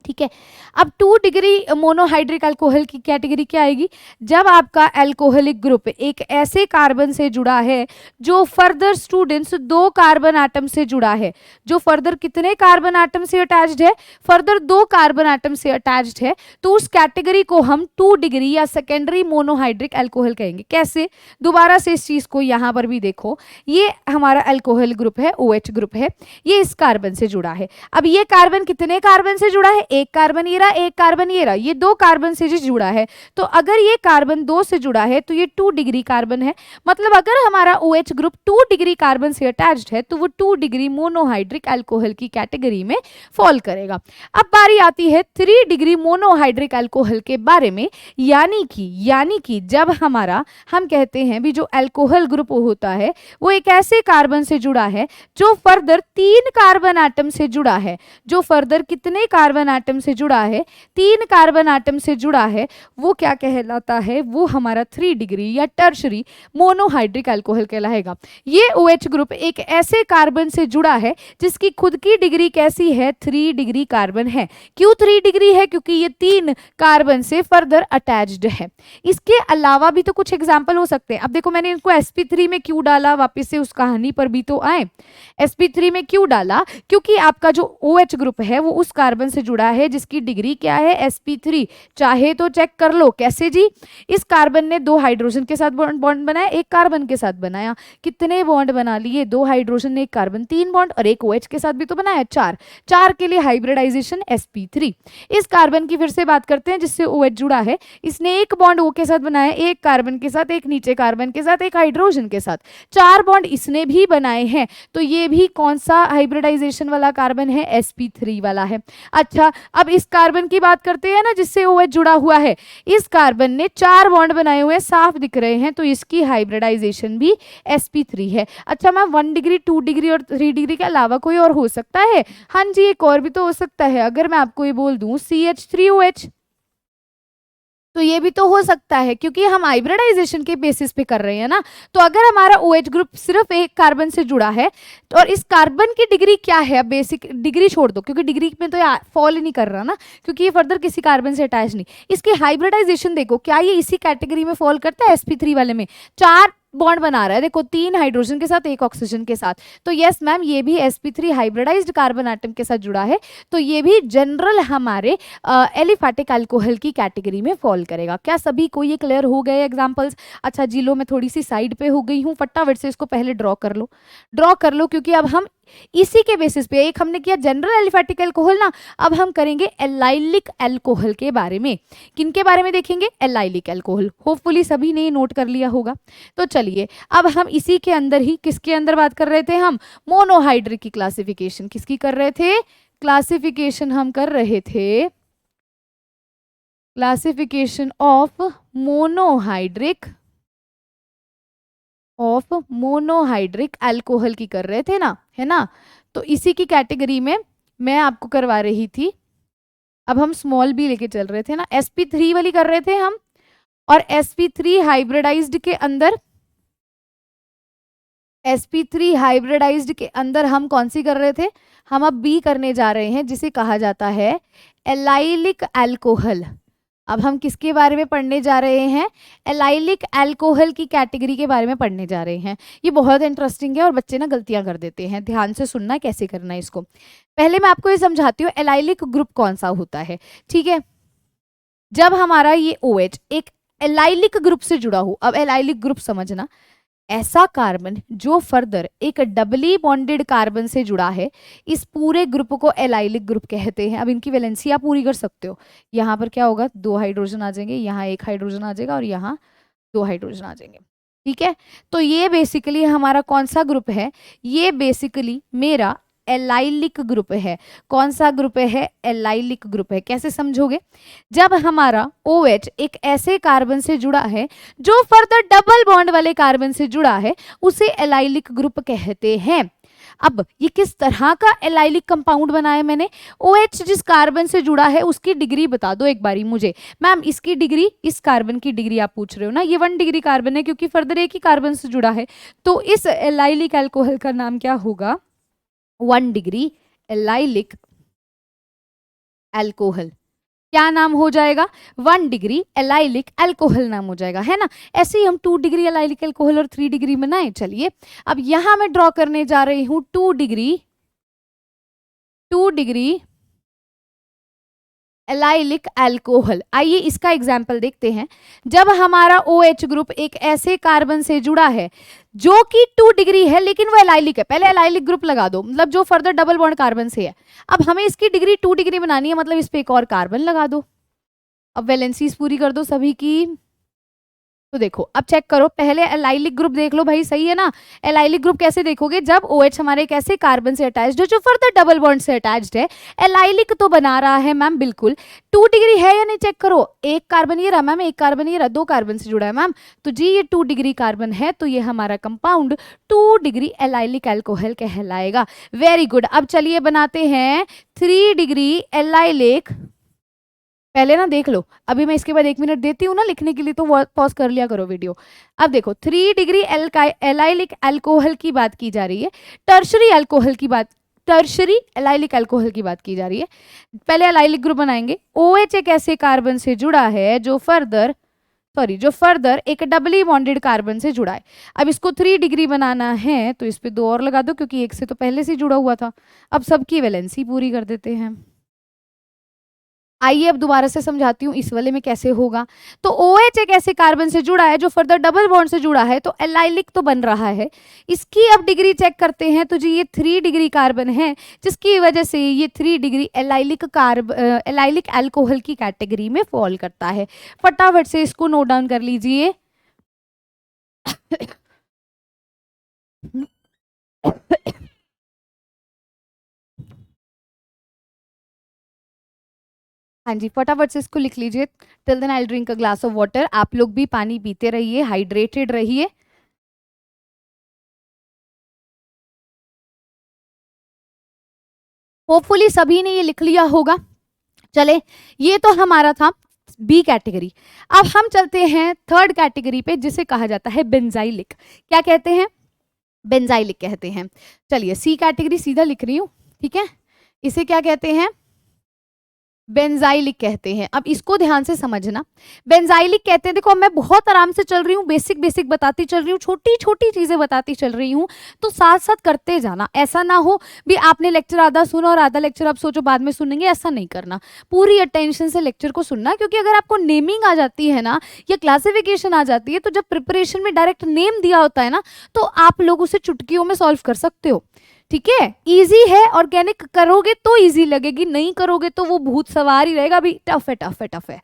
ठीक है। अब 2 डिग्री मोनोहाइड्रिक अल्कोहल की कैटेगरी क्या आएगी? जब आपका अल्कोहलिक ग्रुप एक ऐसे कार्बन से जुड़ा है जो फर्दर स्टूडेंट्स 2 कार्बन एटम से जुड़ा है, जो फर्दर कितने कार्बन एटम से अटैच्ड है? फर्दर 2 कार्बन एटम से अटैच्ड है, तो उस कैटेगरी को हम 2 डिग्री या सेकेंडरी मोनोहाइड्रिक अल्कोहल कहेंगे। कैसे? दोबारा से इस चीज को यहां पर भी देखो, ये हमारा अल्कोहल ग्रुप है, OH ग्रुप है, ये इस कार्बन से जुड़ा है। अब ये कार्बन कितने कार्बन से जुड़ा है? एक कार्बन ये रहा, एक कार्बन ये रहा, ये 2 कार्बन से जो जुड़ा है। तो अगर ये कार्बन 2 से जुड़ा है तो ये 2 डिग्री कार्बन है। मतलब अगर हमारा OH ग्रुप 2 डिग्री कार्बन से अटैच्ड है तो वो 2 डिग्री मोनोहाइड्रिक अल्कोहल की कैटेगरी में फॉल करेगा। अब बारी आती है 3 डिग्री मोनोहाइड्रिक अल्कोहल के बारे में। यानी कि जब हम कहते हैं भी जो अल्कोहल ग्रुप होता है वो एक ऐसे कार्बन से जुड़ा है जो फर्दर 3 कार्बन एटम से जुड़ा है, जो फर्दर कितने कार्बन एटम से जुड़ा है? 3 कार्बन एटम से जुड़ा है। वो क्या कहलाता है? वो हमारा 3 डिग्री या टर्शरी मोनोहाइड्रिक अल्कोहल कहलाएगा। ये OH ग्रुप एक ऐसे कार्बन से जुड़ा है जिसकी खुद की डिग्री कैसी है? 3 डिग्री कार्बन है। क्यों 3 डिग्री है? क्योंकि ये 3 कार्बन से फर्दर अटैच्ड है। इसके अलावा भी तो कुछ एग्जाम्पल हो सकते हैं। अब देखो मैंने इनको sp3 में क्यों डाला, वापिस से उस कहानी पर भी तो आए। sp3 में क्यों डाला? क्योंकि आपका जो OH ग्रुप है वो उस कार्बन से जुड़ा है जिसकी डिग्री क्या है? sp3। चाहे तो चेक कर लो। कैसे जी? इस कार्बन ने 2 हाइड्रोजन के साथ बॉन्ड बनाया, एक कार्बन के साथ बनाया। कितने बॉन्ड बना लिए? 2 हाइड्रोजन ने एक कार्बन, 3 बॉन्ड, और एक OH के साथ भी तो बनाया 4 के लिए हाइब्रिडाइजेशन sp3। इस कार्बन की फिर से बात करते हैं जिससे OH जुड़ा है। इसने एक बॉन्ड O के साथ बनाया, एक कार्बन के साथ, एक नीचे कार्बन के साथ, एक हाइड्रोजन के साथ, 4 बॉन्ड इसने भी बनाए हैं। तो ये भी कौन सा हाइब्रिडाइजेशन वाला कार्बन है? sp3 वाला है। अच्छा, अब इस कार्बन की बात करते हैं ना जिससे OH जुड़ा हुआ है। इस कार्बन ने 4 बॉन्ड बनाए हुए साफ दिख रहे हैं, तो इसकी हाइब्रिडाइजेशन भी sp3 है। अच्छा मैम 1 डिग्री, 2 डिग्री और 3 डिग्री के अलावा कोई और हो सकता है? हाँ जी, एक और भी तो हो सकता है। अगर मैं आपको ये बोल दूं CH3OH, तो ये भी तो हो सकता है क्योंकि हम हाइब्रिडाइजेशन के बेसिस पे कर रहे हैं ना। तो अगर हमारा OH ग्रुप सिर्फ एक कार्बन से जुड़ा है तो और इस कार्बन की डिग्री क्या है? अब बेसिक डिग्री छोड़ दो क्योंकि डिग्री में तो फॉल ही नहीं कर रहा ना, क्योंकि ये फर्दर किसी कार्बन से अटैच नहीं। इसकी हाइब्रिडाइजेशन देखो, क्या ये इसी कैटेगरी में फॉल करता है? sp3 वाले में 4 बॉन्ड बना रहा है, देखो 3 हाइड्रोजन के साथ 1 ऑक्सीजन के साथ। तो यस मैम, ये भी sp3 हाइब्रिडाइज्ड कार्बन एटम के साथ जुड़ा है, तो ये भी जनरल हमारे एलिफैटिक अल्कोहल की कैटेगरी में फॉल करेगा। क्या सभी को ये क्लियर हो गए एग्जांपल्स? अच्छा जी लो, मैं थोड़ी सी साइड पे हो गई हूँ, फटाफट से इसको पहले ड्रॉ कर लो, ड्रॉ कर लो, क्योंकि अब हम इसी के बेसिस पे, एक हमने किया जनरल एलिफैटिक अल्कोहल ना, अब हम करेंगे एलाइलिक अल्कोहल के बारे में। किनके बारे में देखेंगे? Allylic alcohol. होपफुली सभी ने नोट कर लिया होगा। तो चलिए अब हम इसी के अंदर ही, किसके अंदर बात कर रहे थे हम? मोनोहाइड्रिक की क्लासिफिकेशन किसकी कर रहे थे? क्लासिफिकेशन हम कर रहे थे, क्लासिफिकेशन ऑफ मोनोहाइड्रिक अल्कोहल की कर रहे थे ना, है ना? तो इसी की कैटेगरी में मैं आपको करवा रही थी। अब हम स्मॉल बी लेके चल रहे थे ना, sp3 वाली कर रहे थे हम, और sp3 हाइब्रिडाइज्ड के अंदर, sp3 हाइब्रिडाइज्ड के अंदर हम कौन सी कर रहे थे? हम अब बी करने जा रहे हैं, जिसे कहा जाता है एलाइलिक अल्कोहल। अब हम किसके बारे में पढ़ने जा रहे हैं? एलाइलिक अल्कोहल की कैटेगरी के बारे में पढ़ने जा रहे हैं। ये बहुत इंटरेस्टिंग है और बच्चे ना गलतियां कर देते हैं, ध्यान से सुनना कैसे करना है इसको। पहले मैं आपको ये समझाती हूँ एलाइलिक ग्रुप कौन सा होता है, ठीक है? जब हमारा ये OH एक एलाइलिक ग्रुप से जुड़ा हो, अब एलाइलिक ग्रुप समझना, ऐसा कार्बन जो फर्दर एक डबली बॉन्डेड कार्बन से जुड़ा है, इस पूरे ग्रुप को एलाइलिक ग्रुप कहते हैं। अब इनकी वैलेंसी आप पूरी कर सकते हो। यहाँ पर क्या होगा? 2 हाइड्रोजन आ जाएंगे, यहाँ 1 हाइड्रोजन आ जाएगा और यहाँ 2 हाइड्रोजन आ जाएंगे, ठीक है? तो ये बेसिकली हमारा कौन सा ग्रुप है? ये बेसिकली मेरा एलाइलिक ग्रुप है। कौन सा ग्रुप है? एलाइलिक ग्रुप है। कैसे समझोगे? जब हमारा OH एक ऐसे कार्बन से जुड़ा है जो फर्दर डबल बॉन्ड वाले कार्बन से जुड़ा है, उसे एलाइलिक ग्रुप कहते हैं। अब ये किस तरह का एलाइलिक कंपाउंड बनाया मैंने? OH जिस कार्बन से जुड़ा है उसकी डिग्री बता दो एक बारी मुझे। मैम इसकी डिग्री, इस कार्बन की डिग्री आप पूछ रहे हो ना, ये 1 डिग्री कार्बन है क्योंकि फर्दर एक ही कार्बन से जुड़ा है, तो इस एलाइलिक अल्कोहल का नाम क्या होगा? 1 डिग्री एलाइलिक अल्कोहल। क्या नाम हो जाएगा? 1 डिग्री एलाइलिक अल्कोहल नाम हो जाएगा, है ना? ऐसे ही हम 2 डिग्री एलाइलिक अल्कोहल और 3 डिग्री बनाए। चलिए अब यहां मैं ड्रॉ करने जा रही हूं 2 डिग्री एलाइलिक अल्कोहल। आइए इसका एग्जाम्पल देखते हैं। जब हमारा OH ग्रुप एक ऐसे कार्बन से जुड़ा है जो कि 2 डिग्री है लेकिन वो एलाइलिक है, पहले एलाइलिक ग्रुप लगा दो, मतलब जो फर्दर डबल बॉन्ड कार्बन से है। अब हमें इसकी डिग्री 2 डिग्री बनानी है, मतलब इस पे एक और कार्बन लगा दो। अब वैलेंसीज पूरी कर दो सभी की। तो देखो अब चेक करो, पहले एलाइलिक ग्रुप देख लो भाई, सही है ना? एलाइलिक ग्रुप कैसे देखोगे? जब OH हमारे एक ऐसे कार्बन से अटैच्ड है जो फर्दर डबल बॉन्ड से अटैच्ड है, एलाइलिक तो बना रहा है मैम, बिल्कुल। 2 डिग्री है या नहीं चेक करो, एक कार्बन ये रहा मैम, एक कार्बन ये रहा, 2 कार्बन से जुड़ा है मैम, तो जी ये 2 डिग्री कार्बन है, तो ये हमारा कंपाउंड 2 डिग्री एलाइलिक अल्कोहल कहलाएगा। Very good. अब चलिए बनाते हैं 3 डिग्री एलाइलिक। पहले ना देख लो, अभी मैं इसके बाद 1 मिनट देती हूँ ना लिखने के लिए, तो पॉज कर लिया करो वीडियो। अब देखो 3 डिग्री एलाइलिक अल्कोहल की बात की जा रही है, टर्शरी अल्कोहल की बात, टर्शरी एलाइलिक अल्कोहल की बात की जा रही है। पहले एलाइलिक ग्रुप बनाएंगे। OH एक ऐसे कार्बन से जुड़ा है जो फर्दर एक डबली बॉन्डेड कार्बन से जुड़ा है। अब इसको 3 डिग्री बनाना है तो इस पे 2 और लगा दो, क्योंकि एक से तो पहले से जुड़ा हुआ था। अब सबकी वैलेंसी पूरी कर देते हैं। आइए अब दोबारा से समझाती हूँ इस वाले में कैसे होगा। तो OH एक ऐसे कार्बन से जुड़ा है जो फर्दर डबल बॉन्ड से जुड़ा है, तो एलाइलिक तो बन रहा है। इसकी अब डिग्री चेक करते हैं, तो जी ये 3 डिग्री कार्बन है, जिसकी वजह से ये 3 डिग्री एलाइलिक अल्कोहल की कैटेगरी में फॉल करता है। फटाफट से इसको नोट डाउन कर लीजिए। हाँ जी, फटाफट से इसको लिख लीजिए। Till then I will drink a glass of water. आप लोग भी पानी पीते रहिए, हाइड्रेटेड रहिए। होपफुली सभी ने ये लिख लिया होगा। चले, ये तो हमारा था बी कैटेगरी। अब हम चलते हैं 3rd कैटेगरी पे, जिसे कहा जाता है बेंजाइलिक। क्या कहते हैं? बेंजाइलिक कहते हैं। चलिए सी कैटेगरी सीधा लिख रही हूँ, ठीक है? इसे क्या कहते हैं? बेंजाइलिक कहते हैं। अब इसको ध्यान से समझना, बेंजाइलिक कहते हैं, देखो मैं बहुत आराम से चल रही हूँ, बेसिक बेसिक बताती चल रही हूँ, छोटी छोटी चीजें बताती चल रही हूँ, तो साथ साथ करते जाना। ऐसा ना हो भी आपने लेक्चर आधा सुना और आधा लेक्चर आप सोचो बाद में सुनेंगे, ऐसा नहीं करना। पूरी अटेंशन से लेक्चर को सुनना, क्योंकि अगर आपको नेमिंग आ जाती है ना या क्लासिफिकेशन आ जाती है, तो जब प्रिपरेशन में डायरेक्ट नेम दिया होता है ना, तो आप लोग उसे चुटकियों में सॉल्व कर सकते हो। ठीक है, इजी है, ऑर्गेनिक करोगे तो इजी लगेगी, नहीं करोगे तो वो भूत सवार ही रहेगा, अभी टफ है टफ है टफ है।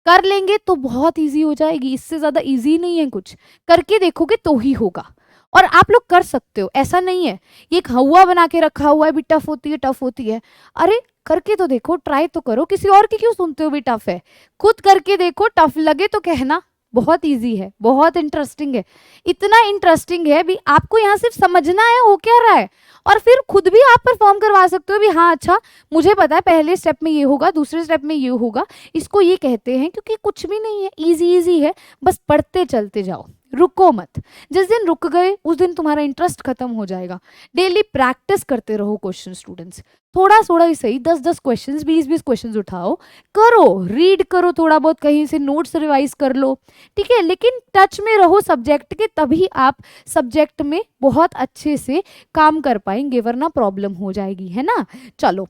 कर लेंगे तो बहुत इजी हो जाएगी, इससे ज्यादा इजी नहीं है कुछ, करके देखोगे तो ही होगा। और आप लोग कर सकते हो, ऐसा नहीं है ये एक हवा बना के रखा हुआ है भी टफ होती है टफ होती है। अरे करके तो देखो, ट्राई तो करो, किसी और की क्यों सुनते हो भी टफ है, खुद करके देखो, टफ लगे तो कहना। बहुत इजी है, बहुत इंटरेस्टिंग है, इतना इंटरेस्टिंग है भी आपको यहाँ सिर्फ समझना है हो क्या रहा है, और फिर खुद भी आप परफॉर्म करवा सकते हो भी हाँ अच्छा मुझे पता है पहले स्टेप में ये होगा, दूसरे स्टेप में ये होगा। इसको ये कहते हैं क्योंकि कुछ भी नहीं है, इजी इजी है, बस पढ़ते चलते जाओ, रुको मत। जिस दिन रुक गए उस दिन तुम्हारा इंटरेस्ट खत्म हो जाएगा। डेली प्रैक्टिस करते रहो क्वेश्चन स्टूडेंट्स, थोड़ा थोड़ा ही सही, 10-10 क्वेश्चन, 20-20 क्वेश्चन उठाओ, करो, रीड करो, थोड़ा बहुत कहीं से नोट्स रिवाइज कर लो, ठीक है, लेकिन टच में रहो सब्जेक्ट के, तभी आप सब्जेक्ट में बहुत अच्छे से काम कर पाएंगे, वरना प्रॉब्लम हो जाएगी, है ना। चलो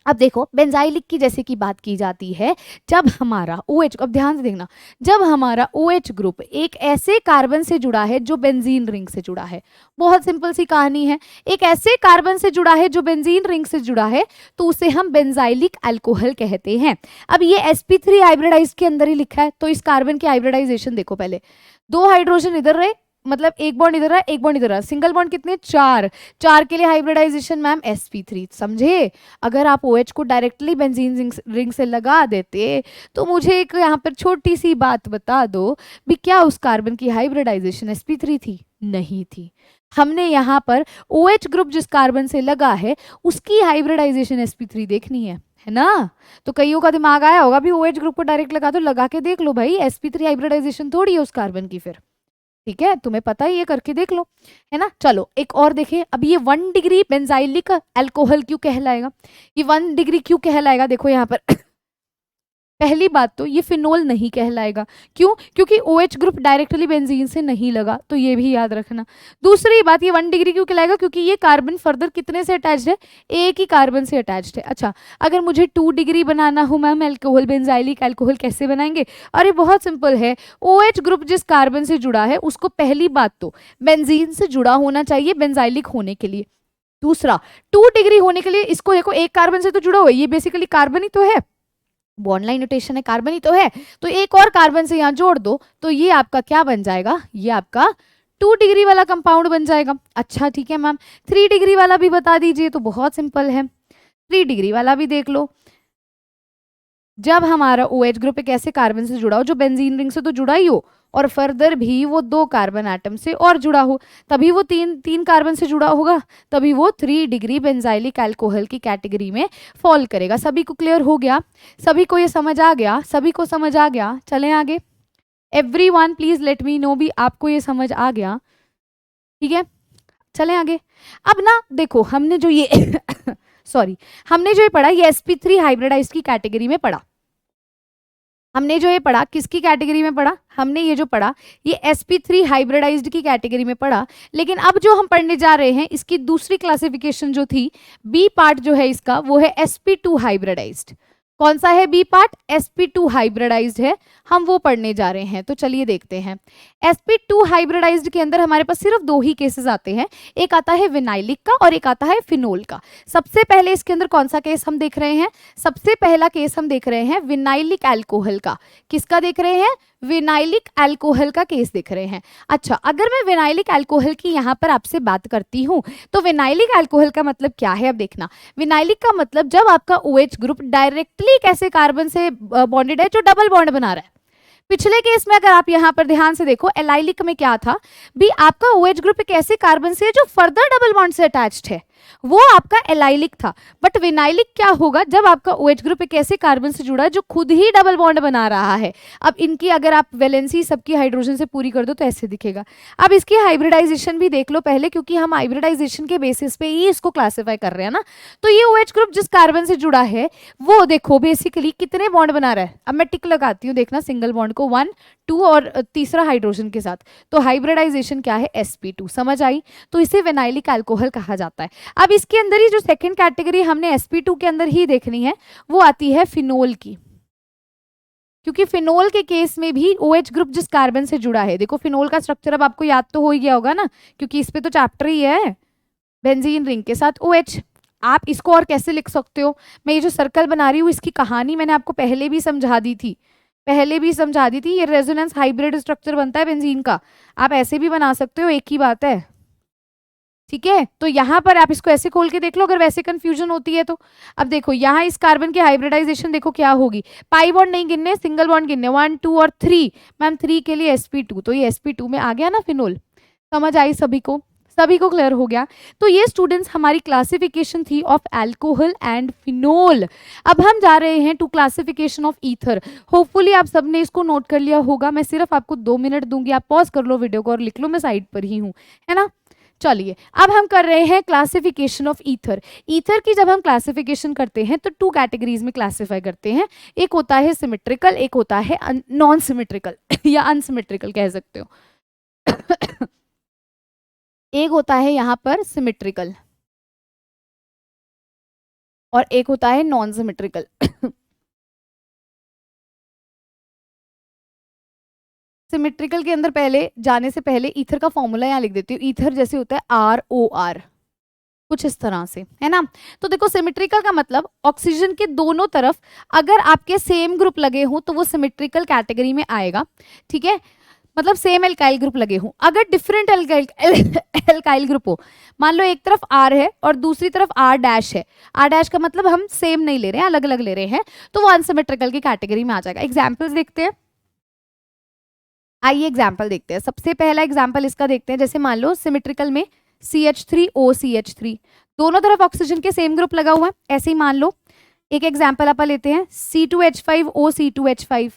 अब देखो बेंजाइलिक की जैसे कि बात की जाती है, जब हमारा OH, अब ध्यान से देखना, जब हमारा OH ग्रुप एक ऐसे कार्बन से जुड़ा है जो बेंजीन रिंग से जुड़ा है, बहुत सिंपल सी कहानी है, एक ऐसे कार्बन से जुड़ा है जो बेंजीन रिंग से जुड़ा है, तो उसे हम बेंजाइलिक अल्कोहल कहते हैं। अब ये sp3 हाइब्रिडाइज के अंदर ही लिखा है, तो इस कार्बन की हाइब्रिडाइजेशन देखो, पहले 2 हाइड्रोजन इधर रहे, मतलब एक बॉन्ड इधर है एक बॉन्ड इधर है, सिंगल बॉन्ड कितने, 4, 4 के लिए हाइब्रिडाइजेशन मैम sp3, समझे। अगर आप OH को डायरेक्टली बेंजीन रिंग से लगा देते तो मुझे एक यहाँ पर छोटी सी बात बता दो भी, क्या उस कार्बन की हाइब्रिडाइजेशन sp3 थी? नहीं थी। हमने यहाँ पर OH ग्रुप जिस कार्बन से लगा है उसकी हाइब्रिडाइजेशन sp3 देखनी है ना। तो कईयों का दिमाग आया होगा भी OH ग्रुप को डायरेक्ट लगा दो, लगा के देख लो भाई, sp3 हाइब्रिडाइजेशन थोड़ी है उस कार्बन की फिर, ठीक है, तुम्हें पता ही है, करके देख लो, है ना। चलो एक और देखें, अब ये 1 डिग्री बेंजाइलिक अल्कोहल क्यों कहलाएगा, ये 1 डिग्री क्यों कहलाएगा, देखो यहाँ पर पहली बात तो ये फिनोल नहीं कहलाएगा, क्यों, क्योंकि OH ग्रुप डायरेक्टली बेंजीन से नहीं लगा, तो ये भी याद रखना। दूसरी बात, ये 1 डिग्री क्यों कहलाएगा, क्योंकि ये कार्बन फर्दर कितने से अटैच्ड है, एक ही कार्बन से अटैच्ड है। अच्छा, अगर मुझे 2 डिग्री बनाना हो मैम अल्कोहल, बेंजाइलिक अल्कोहल कैसे बनाएंगे, अरे बहुत सिंपल है, OH ग्रुप जिस कार्बन से जुड़ा है उसको पहली बात तो बेंजीन से जुड़ा होना चाहिए बेंजाइलिक होने के लिए। दूसरा, 2 डिग्री होने के लिए इसको देखो, एक कार्बन से तो जुड़ा हुआ है, ये बेसिकली कार्बन ही तो है, बॉन्ड लाइन नोटेशन है, कार्बन ही तो है, तो एक और कार्बन से यहाँ जोड़ दो, तो ये आपका क्या बन जाएगा, ये आपका 2 डिग्री वाला कंपाउंड बन जाएगा। अच्छा ठीक है मैम, 3 डिग्री वाला भी बता दीजिए, तो बहुत सिंपल है, 3 डिग्री वाला भी देख लो। जब हमारा OH ग्रुप एक ऐसे कार्बन से जुड़ा हो जो बेंजीन रिंग से तो जुड़ा ही हो, और फर्दर भी वो 2 कार्बन एटम से और जुड़ा हो, तभी वो तीन कार्बन से जुड़ा होगा, तभी वो 3 डिग्री बेंजाइलिक अल्कोहल की कैटेगरी में फॉल करेगा। सभी को क्लियर हो गया, सभी को ये समझ आ गया, सभी को समझ आ गया। चलें आगे, everyone please let me know भी आपको ये समझ आ गया, ठीक है। चलें आगे। अब ना देखो हमने जो ये सॉरी, हमने जो ये पढ़ा ये sp3 हाइब्रिडाइज्ड की कैटेगरी में पढ़ा, हमने जो ये पढ़ा किसकी कैटेगरी में पढ़ा, हमने ये जो पढ़ा ये sp3 हाइब्रिडाइज्ड की कैटेगरी में पढ़ा। लेकिन अब जो हम पढ़ने जा रहे हैं इसकी दूसरी क्लासिफिकेशन जो थी, बी पार्ट जो है इसका वो है sp2 हाइब्रिडाइज्ड। कौन सा है बी पार्ट, sp2 हाइब्रिडाइज्ड है, हम वो पढ़ने जा रहे हैं। तो चलिए देखते हैं, sp2 हाइब्रिडाइज्ड के अंदर हमारे पास सिर्फ 2 ही केसेस आते हैं, एक आता है विनाइलिक का और एक आता है फिनोल का। सबसे पहले इसके अंदर कौन सा केस हम देख रहे हैं, सबसे पहला केस हम देख रहे हैं विनाइलिक अल्कोहल का। किसका देख रहे हैं, विनाइलिक अल्कोहल का केस देख रहे हैं। अच्छा, अगर मैं विनाइलिक अल्कोहल की यहाँ पर आपसे बात करती हूँ तो विनाइलिक अल्कोहल का मतलब क्या है, अब देखना। विनाइलिक का मतलब जब आपका OH ग्रुप डायरेक्टली एक ऐसे कार्बन से बॉन्डेड है जो डबल बॉन्ड बना रहा है। पिछले केस में अगर आप यहाँ पर ध्यान से देखो, एलाइलिक में क्या था भी, आपका OH ग्रुप एक ऐसे कार्बन से है जो फर्दर डबल बॉन्ड से अटैच्ड है, वो आपका एलाइलिक था। बट विनाइलिक क्या होगा, जब आपका OH ग्रुप एक ऐसे कार्बन से जुड़ा है जो खुद ही डबल बॉन्ड बना रहा है। अब इनकी अगर आप वैलेंसी सबकी हाइड्रोजन से पूरी कर दो तो ऐसे दिखेगा। अब इसकी हाइब्रिडाइजेशन भी देख लो पहले, क्योंकि हम हाइब्रिडाइजेशन के बेसिस पे ही इसको क्लासिफाई कर रहे हैं ना। तो ये OH ग्रुप जिस कार्बन से जुड़ा है वो देखो बेसिकली कितने बॉन्ड बना रहा है। अब मैं टिक लगाती हूँ, देखना सिंगल बॉन्ड को 1 2 और तीसरा हाइड्रोजन के साथ। तो हाइब्रिडाइजेशन क्या है, sp2। समझ आई? तो इसे विनाइलिक अल्कोहल कहा जाता है। अब इसके अंदर ही जो सेकंड कैटेगरी हमने sp2 के अंदर ही देखनी है वो आती है फिनोल की, क्योंकि फिनोल के केस में भी OH ग्रुप जिस कार्बन से जुड़ा है, देखो फिनोल का स्ट्रक्चर अब आपको याद तो हो ही गया होगा ना, क्योंकि इस पे तो चैप्टर ही है, बेंजीन रिंग के साथ OH। आप इसको और कैसे लिख सकते हो, मैं ये जो सर्कल बना रही हूँ इसकी कहानी मैंने आपको पहले भी समझा दी थी, ये रेजोनेंस हाइब्रिड स्ट्रक्चर बनता है बेंजीन का। आप ऐसे भी बना सकते हो, एक ही बात है, ठीक है। तो यहाँ पर आप इसको ऐसे खोल के देख लो अगर वैसे कंफ्यूजन होती है तो। अब देखो यहाँ इस कार्बन की हाइब्रिडाइजेशन देखो क्या होगी, पाई बॉन्ड नहीं गिनने, सिंगल बॉन्ड गिनने, 1 2 और 3। मैम 3 के लिए sp2, तो ये sp2 में आ गया ना फिनोल। समझ आई सभी को? सभी को क्लियर हो गया? तो ये स्टूडेंट्स हमारी क्लासिफिकेशन थी ऑफ अल्कोहल एंड फिनोल। अब हम जा रहे हैं to classification of ether. Hopefully आप सबने इसको नोट कर लिया होगा। मैं सिर्फ आपको 2 मिनट दूंगी, आप पॉज कर लो वीडियो को और लिख लो, मैं साइड पर ही हूँ, है ना। चलिए अब हम कर रहे हैं क्लासिफिकेशन ऑफ ईथर। ईथर की जब हम क्लासिफिकेशन करते हैं तो 2 कैटेगरीज में क्लासिफाई करते हैं, एक होता है सिमेट्रिकल, एक होता है नॉन सिमेट्रिकल या अनसिमेट्रिकल कह सकते हो। एक होता है यहाँ पर सिमेट्रिकल और एक होता है नॉन सिमेट्रिकल। सिमेट्रिकल के अंदर पहले जाने से पहले ईथर का फॉर्मूला यहाँ लिख देती हूँ। ईथर जैसे होता है ROR, कुछ इस तरह से, है ना। तो देखो सिमेट्रिकल का मतलब ऑक्सीजन के दोनों तरफ अगर आपके सेम ग्रुप लगे हों तो वो सिमेट्रिकल कैटेगरी में आएगा, ठीक है। मतलब सेम एल्काइल ग्रुप लगे हों। अगर डिफरेंट एल्काइल ग्रुप हो, मान लो एक तरफ R है और दूसरी तरफ R' है, R' का मतलब हम सेम नहीं ले रहे हैं, अलग अलग ले रहे हैं, तो वो अनसिमेट्रिकल की कैटेगरी में आ जाएगा। एग्जाम्पल्स देखते हैं, आइए एग्जाम्पल देखते हैं। सबसे पहला एग्जाम्पल इसका देखते हैं, जैसे मान लो सिमेट्रिकल में CH3OCH3, दोनों तरफ ऑक्सीजन के सेम ग्रुप लगा हुआ है। ऐसे ही मान लो एक एग्जाम्पल अपन लेते हैं C2H5OC2H5,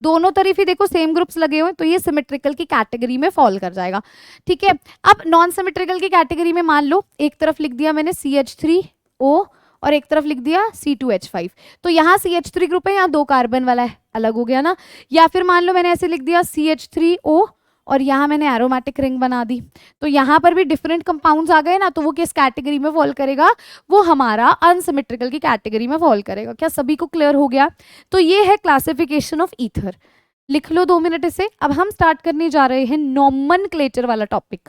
दोनों तरफ ही देखो सेम ग्रुप्स लगे हुए, तो ये सिमेट्रिकल की कैटेगरी में फॉल कर जाएगा, ठीक है। अब नॉन सिमेट्रिकल की कैटेगरी में मान लो एक तरफ लिख दिया मैंने CH3O और एक तरफ लिख दिया C2H5, तो यहाँ CH3 ग्रुप है, यहाँ 2 कार्बन वाला है, अलग हो गया ना। या फिर मान लो मैंने ऐसे लिख दिया CH3O और यहाँ मैंने एरोमेटिक रिंग बना दी, तो यहाँ पर भी डिफरेंट कंपाउंड्स आ गए ना, तो वो किस कैटेगरी में फॉल करेगा, वो हमारा अनसिमेट्रिकल की कैटेगरी में फॉल करेगा। क्या सभी को क्लियर हो गया? तो ये है क्लासिफिकेशन ऑफ ईथर, लिख लो 2 मिनट इसे। अब हम स्टार्ट करने जा रहे हैं नॉमेनक्लेचर वाला टॉपिक।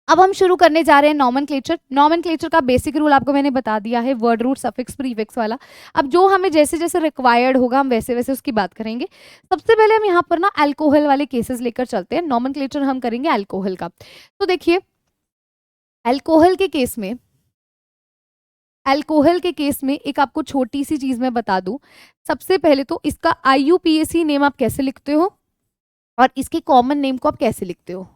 अब हम शुरू करने जा रहे हैं नॉमेनक्लेचर। नॉमेनक्लेचर का बेसिक रूल आपको मैंने बता दिया है, वर्ड रूट सफिक्स प्रीफिक्स वाला। अब जो हमें जैसे जैसे रिक्वायर्ड होगा हम वैसे वैसे उसकी बात करेंगे। सबसे पहले हम यहाँ पर ना अल्कोहल वाले केसेस लेकर चलते हैं। नॉमेनक्लेचर हम करेंगे अल्कोहल का। तो देखिए अल्कोहल के केस में एक आपको छोटी सी चीज मैं बता दूं। सबसे पहले तो इसका IUPAC नेम आप कैसे लिखते हो और इसके कॉमन नेम को आप कैसे लिखते हो।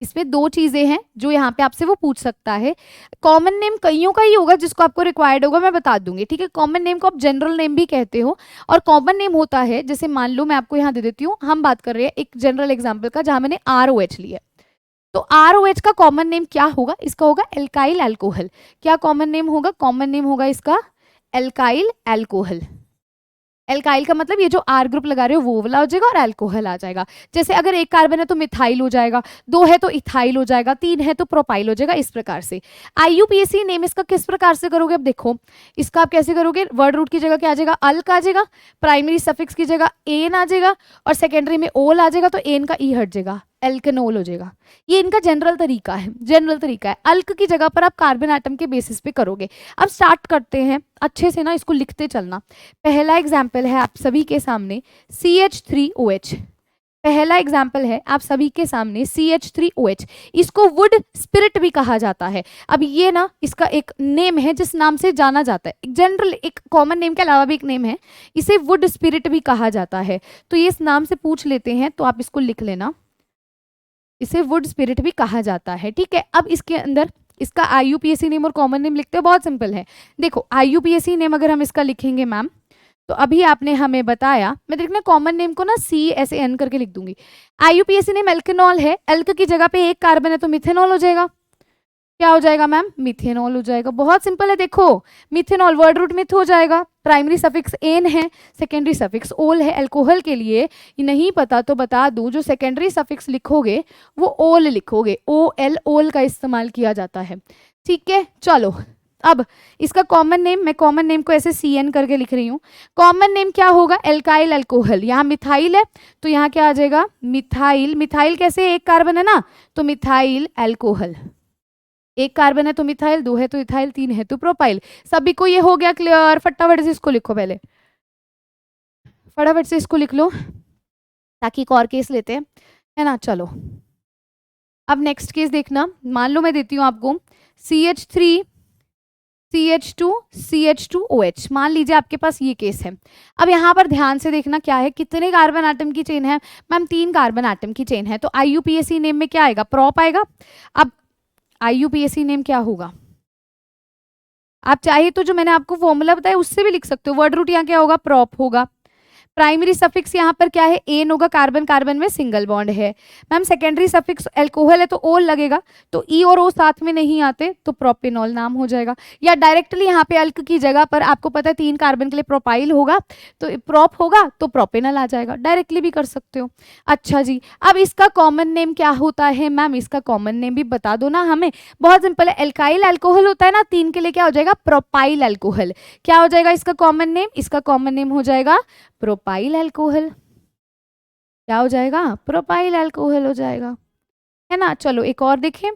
इसमें 2 चीजें हैं जो यहाँ पे आपसे वो पूछ सकता है। कॉमन नेम कईयों का ही होगा, जिसको आपको रिक्वायर्ड होगा मैं बता दूंगी, ठीक है। कॉमन नेम को आप जनरल नेम भी कहते हो, और कॉमन नेम होता है, जैसे मान लो मैं आपको यहाँ दे देती हूँ, हम बात कर रहे हैं एक जनरल एग्जाम्पल का जहां मैंने ROH लिया, तो ROH का कॉमन नेम क्या होगा, इसका होगा एल्काइल अल्कोहल। क्या कॉमन नेम होगा? कॉमन नेम होगा इसका एल्काइल अल्कोहल। एल्काइल का मतलब ये जो R ग्रुप लगा रहे हो वो वाला हो जाएगा और अल्कोहल आ जाएगा। जैसे अगर एक कार्बन है तो मिथाइल हो जाएगा, 2 है तो इथाइल हो जाएगा, 3 है तो प्रोपाइल हो जाएगा, इस प्रकार से। IUPAC नेम इसका किस प्रकार से करोगे? अब देखो इसका आप कैसे करोगे, वर्ड रूट की जगह क्या आ जाएगा, अल्क आ जाएगा, प्राइमरी सफिक्स की जगह एन आ जाएगा और सेकेंडरी में ओल आ जाएगा, तो एन का ई हट जाएगा, एल्केनोल हो जाएगा। ये इनका जनरल तरीका है। अल्क की जगह पर आप कार्बन एटम के बेसिस पे करोगे। अब स्टार्ट करते हैं, अच्छे से ना इसको लिखते चलना। पहला एग्जाम्पल है आप सभी के सामने CH3OH। पहला एग्जाम्पल है आप सभी के सामने CH3OH। इसको वुड स्पिरिट भी कहा जाता है। अब ये ना इसका एक नेम है जिस नाम से जाना जाता है, एक जनरल एक कॉमन नेम के अलावा भी एक नेम है, इसे वुड स्पिरिट भी कहा जाता है। तो ये इस नाम से पूछ लेते हैं, तो आप इसको लिख लेना इसे वुड स्पिरिट भी कहा जाता है। ठीक है, अब इसके अंदर इसका IUPAC नेम और कॉमन नेम लिखते हैं, बहुत सिंपल है। देखो IUPAC नेम अगर हम इसका लिखेंगे मैम, तो अभी आपने हमें बताया, मैं देखना कॉमन नेम को ना CSAN करके लिख दूंगी। IUPAC नेम एल्केनॉल है, एल्क की जगह पे एक कार्बन है तो मिथेनॉल हो जाएगा। क्या हो जाएगा मैम? मिथेनॉल हो जाएगा। बहुत सिंपल है, देखो मिथेनॉल वर्ड रूट मिथ हो जाएगा, प्राइमरी सफिक्स एन है, सेकेंडरी सफिक्स ओल है। अल्कोहल के लिए ये नहीं पता तो बता दूं, जो सेकेंडरी सफिक्स लिखोगे वो ओल लिखोगे, OL ओल का इस्तेमाल किया जाता है। ठीक है, चलो अब इसका कॉमन नेम, मैं कॉमन नेम को ऐसे CN करके लिख रही हूँ। कॉमन नेम क्या होगा? Alkyl alcohol. यहाँ मिथाइल है तो यहाँ क्या आ जाएगा? मिथाइल। मिथाइल कैसे? एक कार्बन है ना, तो मिथाइल अल्कोहल। एक कार्बन है तो मिथाइल, दो है तो इथाइल, तीन है तो प्रोपाइल। सभी को ये हो गया क्लियर? फटाफट से इसको लिखो, पहले फटाफट से इसको लिख लो ताकि एक और केस लेते हैं, है ना। चलो अब नेक्स्ट केस देखना। मान लो मैं देती हूँ आपको CH3 CH2 CH2OH, मान लीजिए आपके पास ये केस है। अब यहाँ पर ध्यान से देखना क्या है, कितने कार्बन एटम की चेन है मैम? 3 कार्बन एटम की चेन है, तो IUPAC नेम में क्या आएगा? प्रोप आएगा। अब IUPAC नेम क्या होगा? आप चाहे तो जो मैंने आपको फॉर्मूला बताया उससे भी लिख सकते हो। वर्ड रूट यहाँ क्या होगा? प्रोप होगा। प्राइमरी सफिक्स यहाँ पर क्या है? एन होगा, कार्बन कार्बन में सिंगल बॉन्ड है। मैम सेकेंडरी सफिक्स अल्कोहल है तो ओल लगेगा, तो ई और ओ साथ में नहीं आते तो प्रोपेनॉल नाम हो जाएगा। या डायरेक्टली यहाँ पे अल्क की जगह पर आपको पता है 3 कार्बन के लिए प्रोपाइल होगा तो प्रोप होगा तो प्रोपेनॉल आ जाएगा, डायरेक्टली भी कर सकते हो। अच्छा जी, अब इसका कॉमन नेम क्या होता है मैम? इसका कॉमन नेम भी बता दो ना हमें। बहुत सिंपल है, एल्काइल अल्कोहल होता है ना, 3 के लिए क्या हो जाएगा? Propyl alcohol. क्या हो जाएगा इसका कॉमन नेम? इसका कॉमन नेम हो जाएगा प्रोपाइल अल्कोहल। क्या हो जाएगा? प्रोपाइल अल्कोहल हो जाएगा, है ना। चलो एक और देखें,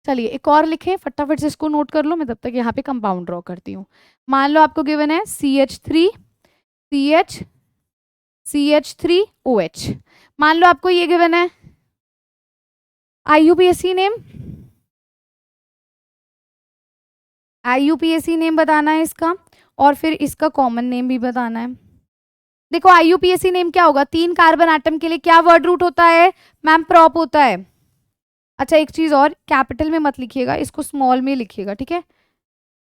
चलिए एक और लिखें, फटाफट से इसको नोट कर लो, मैं तब तक यहाँ पे कंपाउंड ड्रॉ करती हूँ। मान लो आपको गिवन है CH3 CH3OH। मान लो आपको ये गिवन है IUPAC नेम, IUPAC नेम बताना है इसका, और फिर इसका कॉमन नेम भी बताना है। देखो IUPAC नेम क्या होगा? 3 कार्बन एटम के लिए क्या वर्ड रूट होता है मैम? प्रोप होता है। अच्छा एक चीज और, कैपिटल में मत लिखिएगा, इसको स्मॉल में लिखिएगा, ठीक है।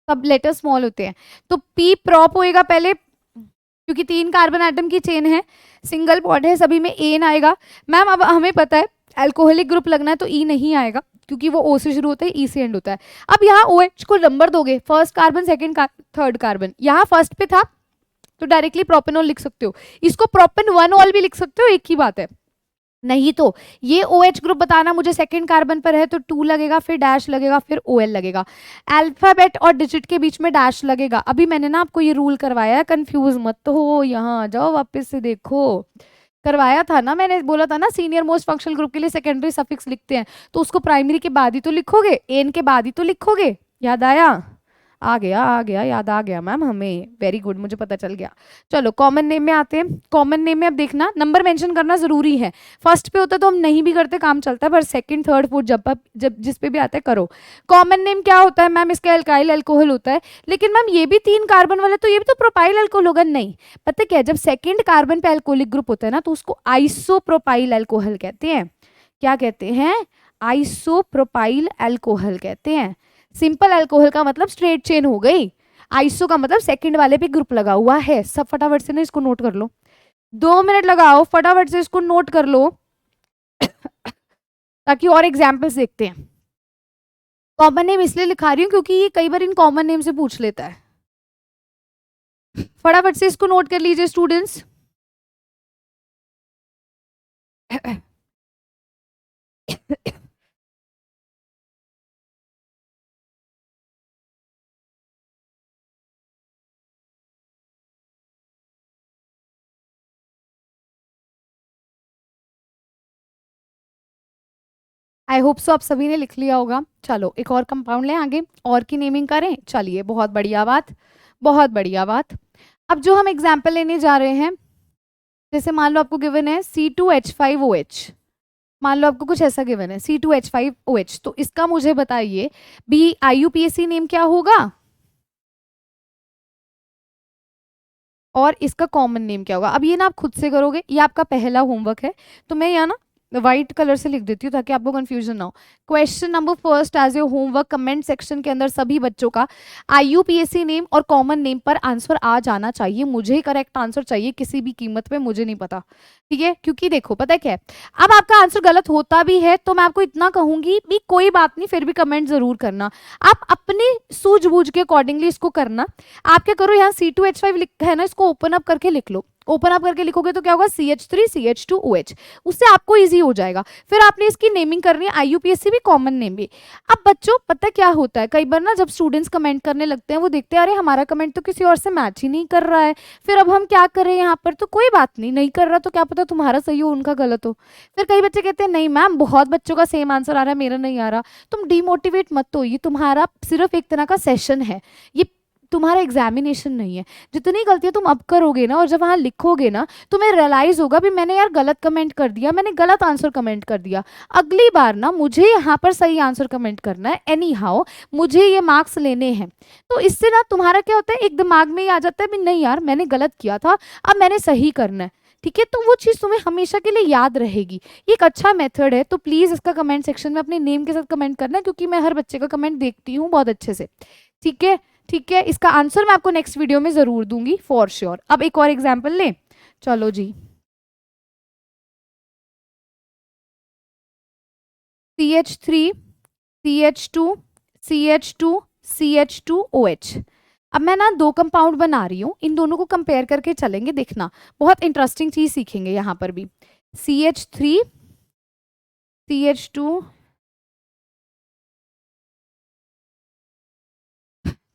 सब लेटर स्मॉल होते हैं, तो P प्रोप होएगा पहले, क्योंकि 3 कार्बन एटम की चेन है, सिंगल बॉन्ड है, सभी में एन आएगा। मैम अब हमें पता है अल्कोहलिक ग्रुप लगना है तो ई नहीं आएगा, क्योंकि वो O से शुरू होता है, ई से एंड होता है। अब यहाँ OH को नंबर दोगे, first carbon, second third carbon, यहाँ फर्स्ट पे था तो डायरेक्टली प्रोपेनॉल लिख सकते हो, इसको प्रोपेन 1 ऑल भी लिख सकते हो, एक ही बात है। नहीं तो ये OH ग्रुप बताना मुझे, सेकंड कार्बन पर है तो 2 लगेगा, फिर डैश लगेगा, फिर OL लगेगा, अल्फाबेट और डिजिट के बीच में डैश लगेगा। अभी मैंने ना आपको ये रूल करवाया है, कंफ्यूज मत हो, यहाँ आ जाओ वापस से देखो, करवाया था ना मैंने, बोला था ना सीनियर मोस्ट फंक्शनल ग्रुप के लिए सेकेंडरी सफिक्स लिखते हैं तो उसको प्राइमरी के बाद ही तो लिखोगे, एन के बाद ही तो लिखोगे। याद आया? आ गया, याद आ गया मैम हमें, वेरी गुड, मुझे पता चल गया। चलो कॉमन नेम में आते हैं। कॉमन नेम में अब देखना नंबर मेंशन करना जरूरी है, फर्स्ट पे होता तो हम नहीं भी करते, काम चलता है, पर सेकंड थर्ड फोर्थ जब जिस पे भी आता है करो। कॉमन नेम क्या होता है मैम? इसका एल्काइल अल्कोहल होता है, लेकिन मैम ये भी 3 कार्बन वाला, तो ये भी तो प्रोपाइल अल्कोहल होगा। नहीं, पता क्या है, जब सेकेंड कार्बन पे अल्कोहलिक ग्रुप होता है ना तो उसको आइसोप्रोपाइल अल्कोहल कहते हैं। क्या कहते हैं? आइसोप्रोपाइल अल्कोहल कहते हैं। सिंपल अल्कोहल का मतलब स्ट्रेट चेन हो गई, आइसो का मतलब सेकंड वाले पे ग्रुप लगा हुआ है। सब फटाफट से ना इसको नोट कर लो, 2 मिनट लगाओ, फटाफट से इसको नोट कर लो ताकि और एग्जाम्पल्स देखते हैं। कॉमन नेम इसलिए लिखा रही हूँ क्योंकि ये कई बार इन कॉमन नेम से पूछ लेता है। फटाफट से इसको नोट कर लीजिए स्टूडेंट्स। आई होप सो आप सभी ने लिख लिया होगा। चलो एक और कंपाउंड लें आगे, और की नेमिंग करें। चलिए बहुत बढ़िया बात, बहुत बढ़िया बात। अब जो हम एग्जाम्पल लेने जा रहे हैं, जैसे मान लो आपको गिवन है C2H5OH, मान लो आपको कुछ ऐसा गिवन है C2H5OH, तो इसका मुझे बताइए भी IUPAC नेम क्या होगा और इसका कॉमन नेम क्या होगा। अब ये ना आप खुद से करोगे, ये आपका पहला होमवर्क है, तो मैं यहाँ ना व्हाइट कलर से लिख देती हूँ ताकि आपको कंफ्यूजन ना हो। Question number first as a homework comment section के अंदर सभी बच्चों का आईयूपीएसी नेम और कॉमन नेम पर आंसर आ जाना चाहिए। मुझे ही करेक्ट आंसर चाहिए किसी भी कीमत पे, मुझे नहीं पता, ठीक है? क्योंकि देखो पता है क्या है, अब आपका आंसर गलत होता भी है तो मैं आपको इतना कहूंगी भी कोई बात नहीं, फिर भी कमेंट जरूर करना। आप अपनी सूझबूझ के अकॉर्डिंगली इसको करना। आप क्या करो, यहाँ C2H5 लिखा है ना, इसको ओपन अप करके लिख लो। ओपन अप करके लिखोगे तो क्या होगा, CH3CH2OH, उससे आपको इजी हो जाएगा। फिर आपने इसकी नेमिंग करनी है, आईयूपीएसी भी कॉमन नेम भी। अब बच्चों पता क्या होता है, कई बार ना जब स्टूडेंट्स कमेंट करने लगते हैं वो देखते हैं अरे हमारा कमेंट तो किसी और से मैच ही नहीं कर रहा है, फिर अब हम क्या करें यहाँ पर। तो कोई बात नहीं, नहीं कर रहा तो क्या पता तुम्हारा सही हो उनका गलत हो। फिर कई बच्चे कहते हैं नहीं मैम बहुत बच्चों का सेम आंसर आ रहा है, मेरा नहीं आ रहा। तुम डिमोटिवेट मत हो, ये तुम्हारा सिर्फ एक तरह का सेशन है, ये तुम्हारा एग्जामिनेशन नहीं है। जितनी गलतियां तुम अब करोगे ना और जब वहां लिखोगे ना, तुम्हें रियलाइज होगा भी मैंने यार गलत कमेंट कर दिया, मैंने गलत आंसर कमेंट कर दिया। अगली बार ना मुझे यहाँ पर सही आंसर कमेंट करना है, एनी हाउ मुझे ये मार्क्स लेने हैं। तो इससे ना तुम्हारा क्या होता है, एक दिमाग में ही आ जाता है भी नहीं यार मैंने गलत किया था, अब मैंने सही करना है, ठीक है? तो वो चीज़ तुम्हें हमेशा के लिए याद रहेगी। ये एक अच्छा मेथड है, तो प्लीज़ इसका कमेंट सेक्शन में अपने नेम के साथ कमेंट करना, क्योंकि मैं हर बच्चे का कमेंट देखती हूँ बहुत अच्छे से, ठीक है? ठीक है, इसका आंसर मैं आपको नेक्स्ट वीडियो में जरूर दूंगी फॉर श्योर। अब एक और एग्जाम्पल लें, चलो जी। CH3 CH2 CH2 CH2OH। अब मैं ना दो कंपाउंड बना रही हूँ, इन दोनों को कंपेयर करके चलेंगे, देखना बहुत इंटरेस्टिंग चीज सीखेंगे यहाँ पर भी। CH3 CH2,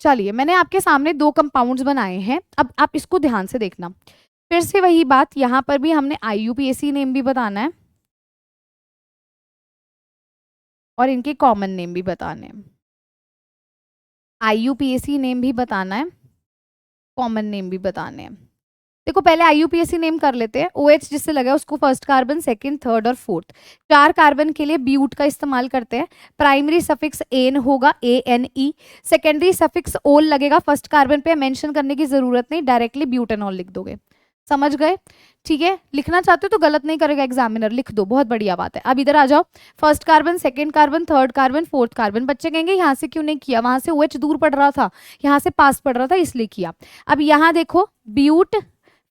चलिए मैंने आपके सामने दो कंपाउंड्स बनाए हैं, अब आप इसको ध्यान से देखना। फिर से वही बात, यहाँ पर भी हमने आईयूपीएसी नेम भी बताना है और इनके कॉमन नेम भी बताने हैं। आईयूपीएसी नेम भी बताना है, कॉमन नेम भी बताने हैं। देखो पहले आईयूपीएसी नेम कर लेते हैं। OH जिससे लगा है उसको फर्स्ट कार्बन, सेकंड, थर्ड और फोर्थ। 4 कार्बन के लिए ब्यूट का इस्तेमाल करते हैं। प्राइमरी सफिक्स एन होगा, ANE। सेकेंडरी सफिक्स ओल लगेगा फर्स्ट कार्बन पे, मेंशन करने की जरूरत नहीं, डायरेक्टली ब्यूटेनॉल लिख दोगे। समझ गए? ठीक है, लिखना चाहते हो तो गलत नहीं करेगा एग्जामिनर, लिख दो, बहुत बढ़िया बात है। अब इधर आ जाओ, first carbon, second carbon, third carbon, fourth carbon. बच्चे कहेंगे यहाँ से क्यों नहीं किया, वहां से OH दूर पड़ रहा था, यहाँ से पास पड़ रहा था इसलिए किया। अब यहाँ देखो ब्यूट,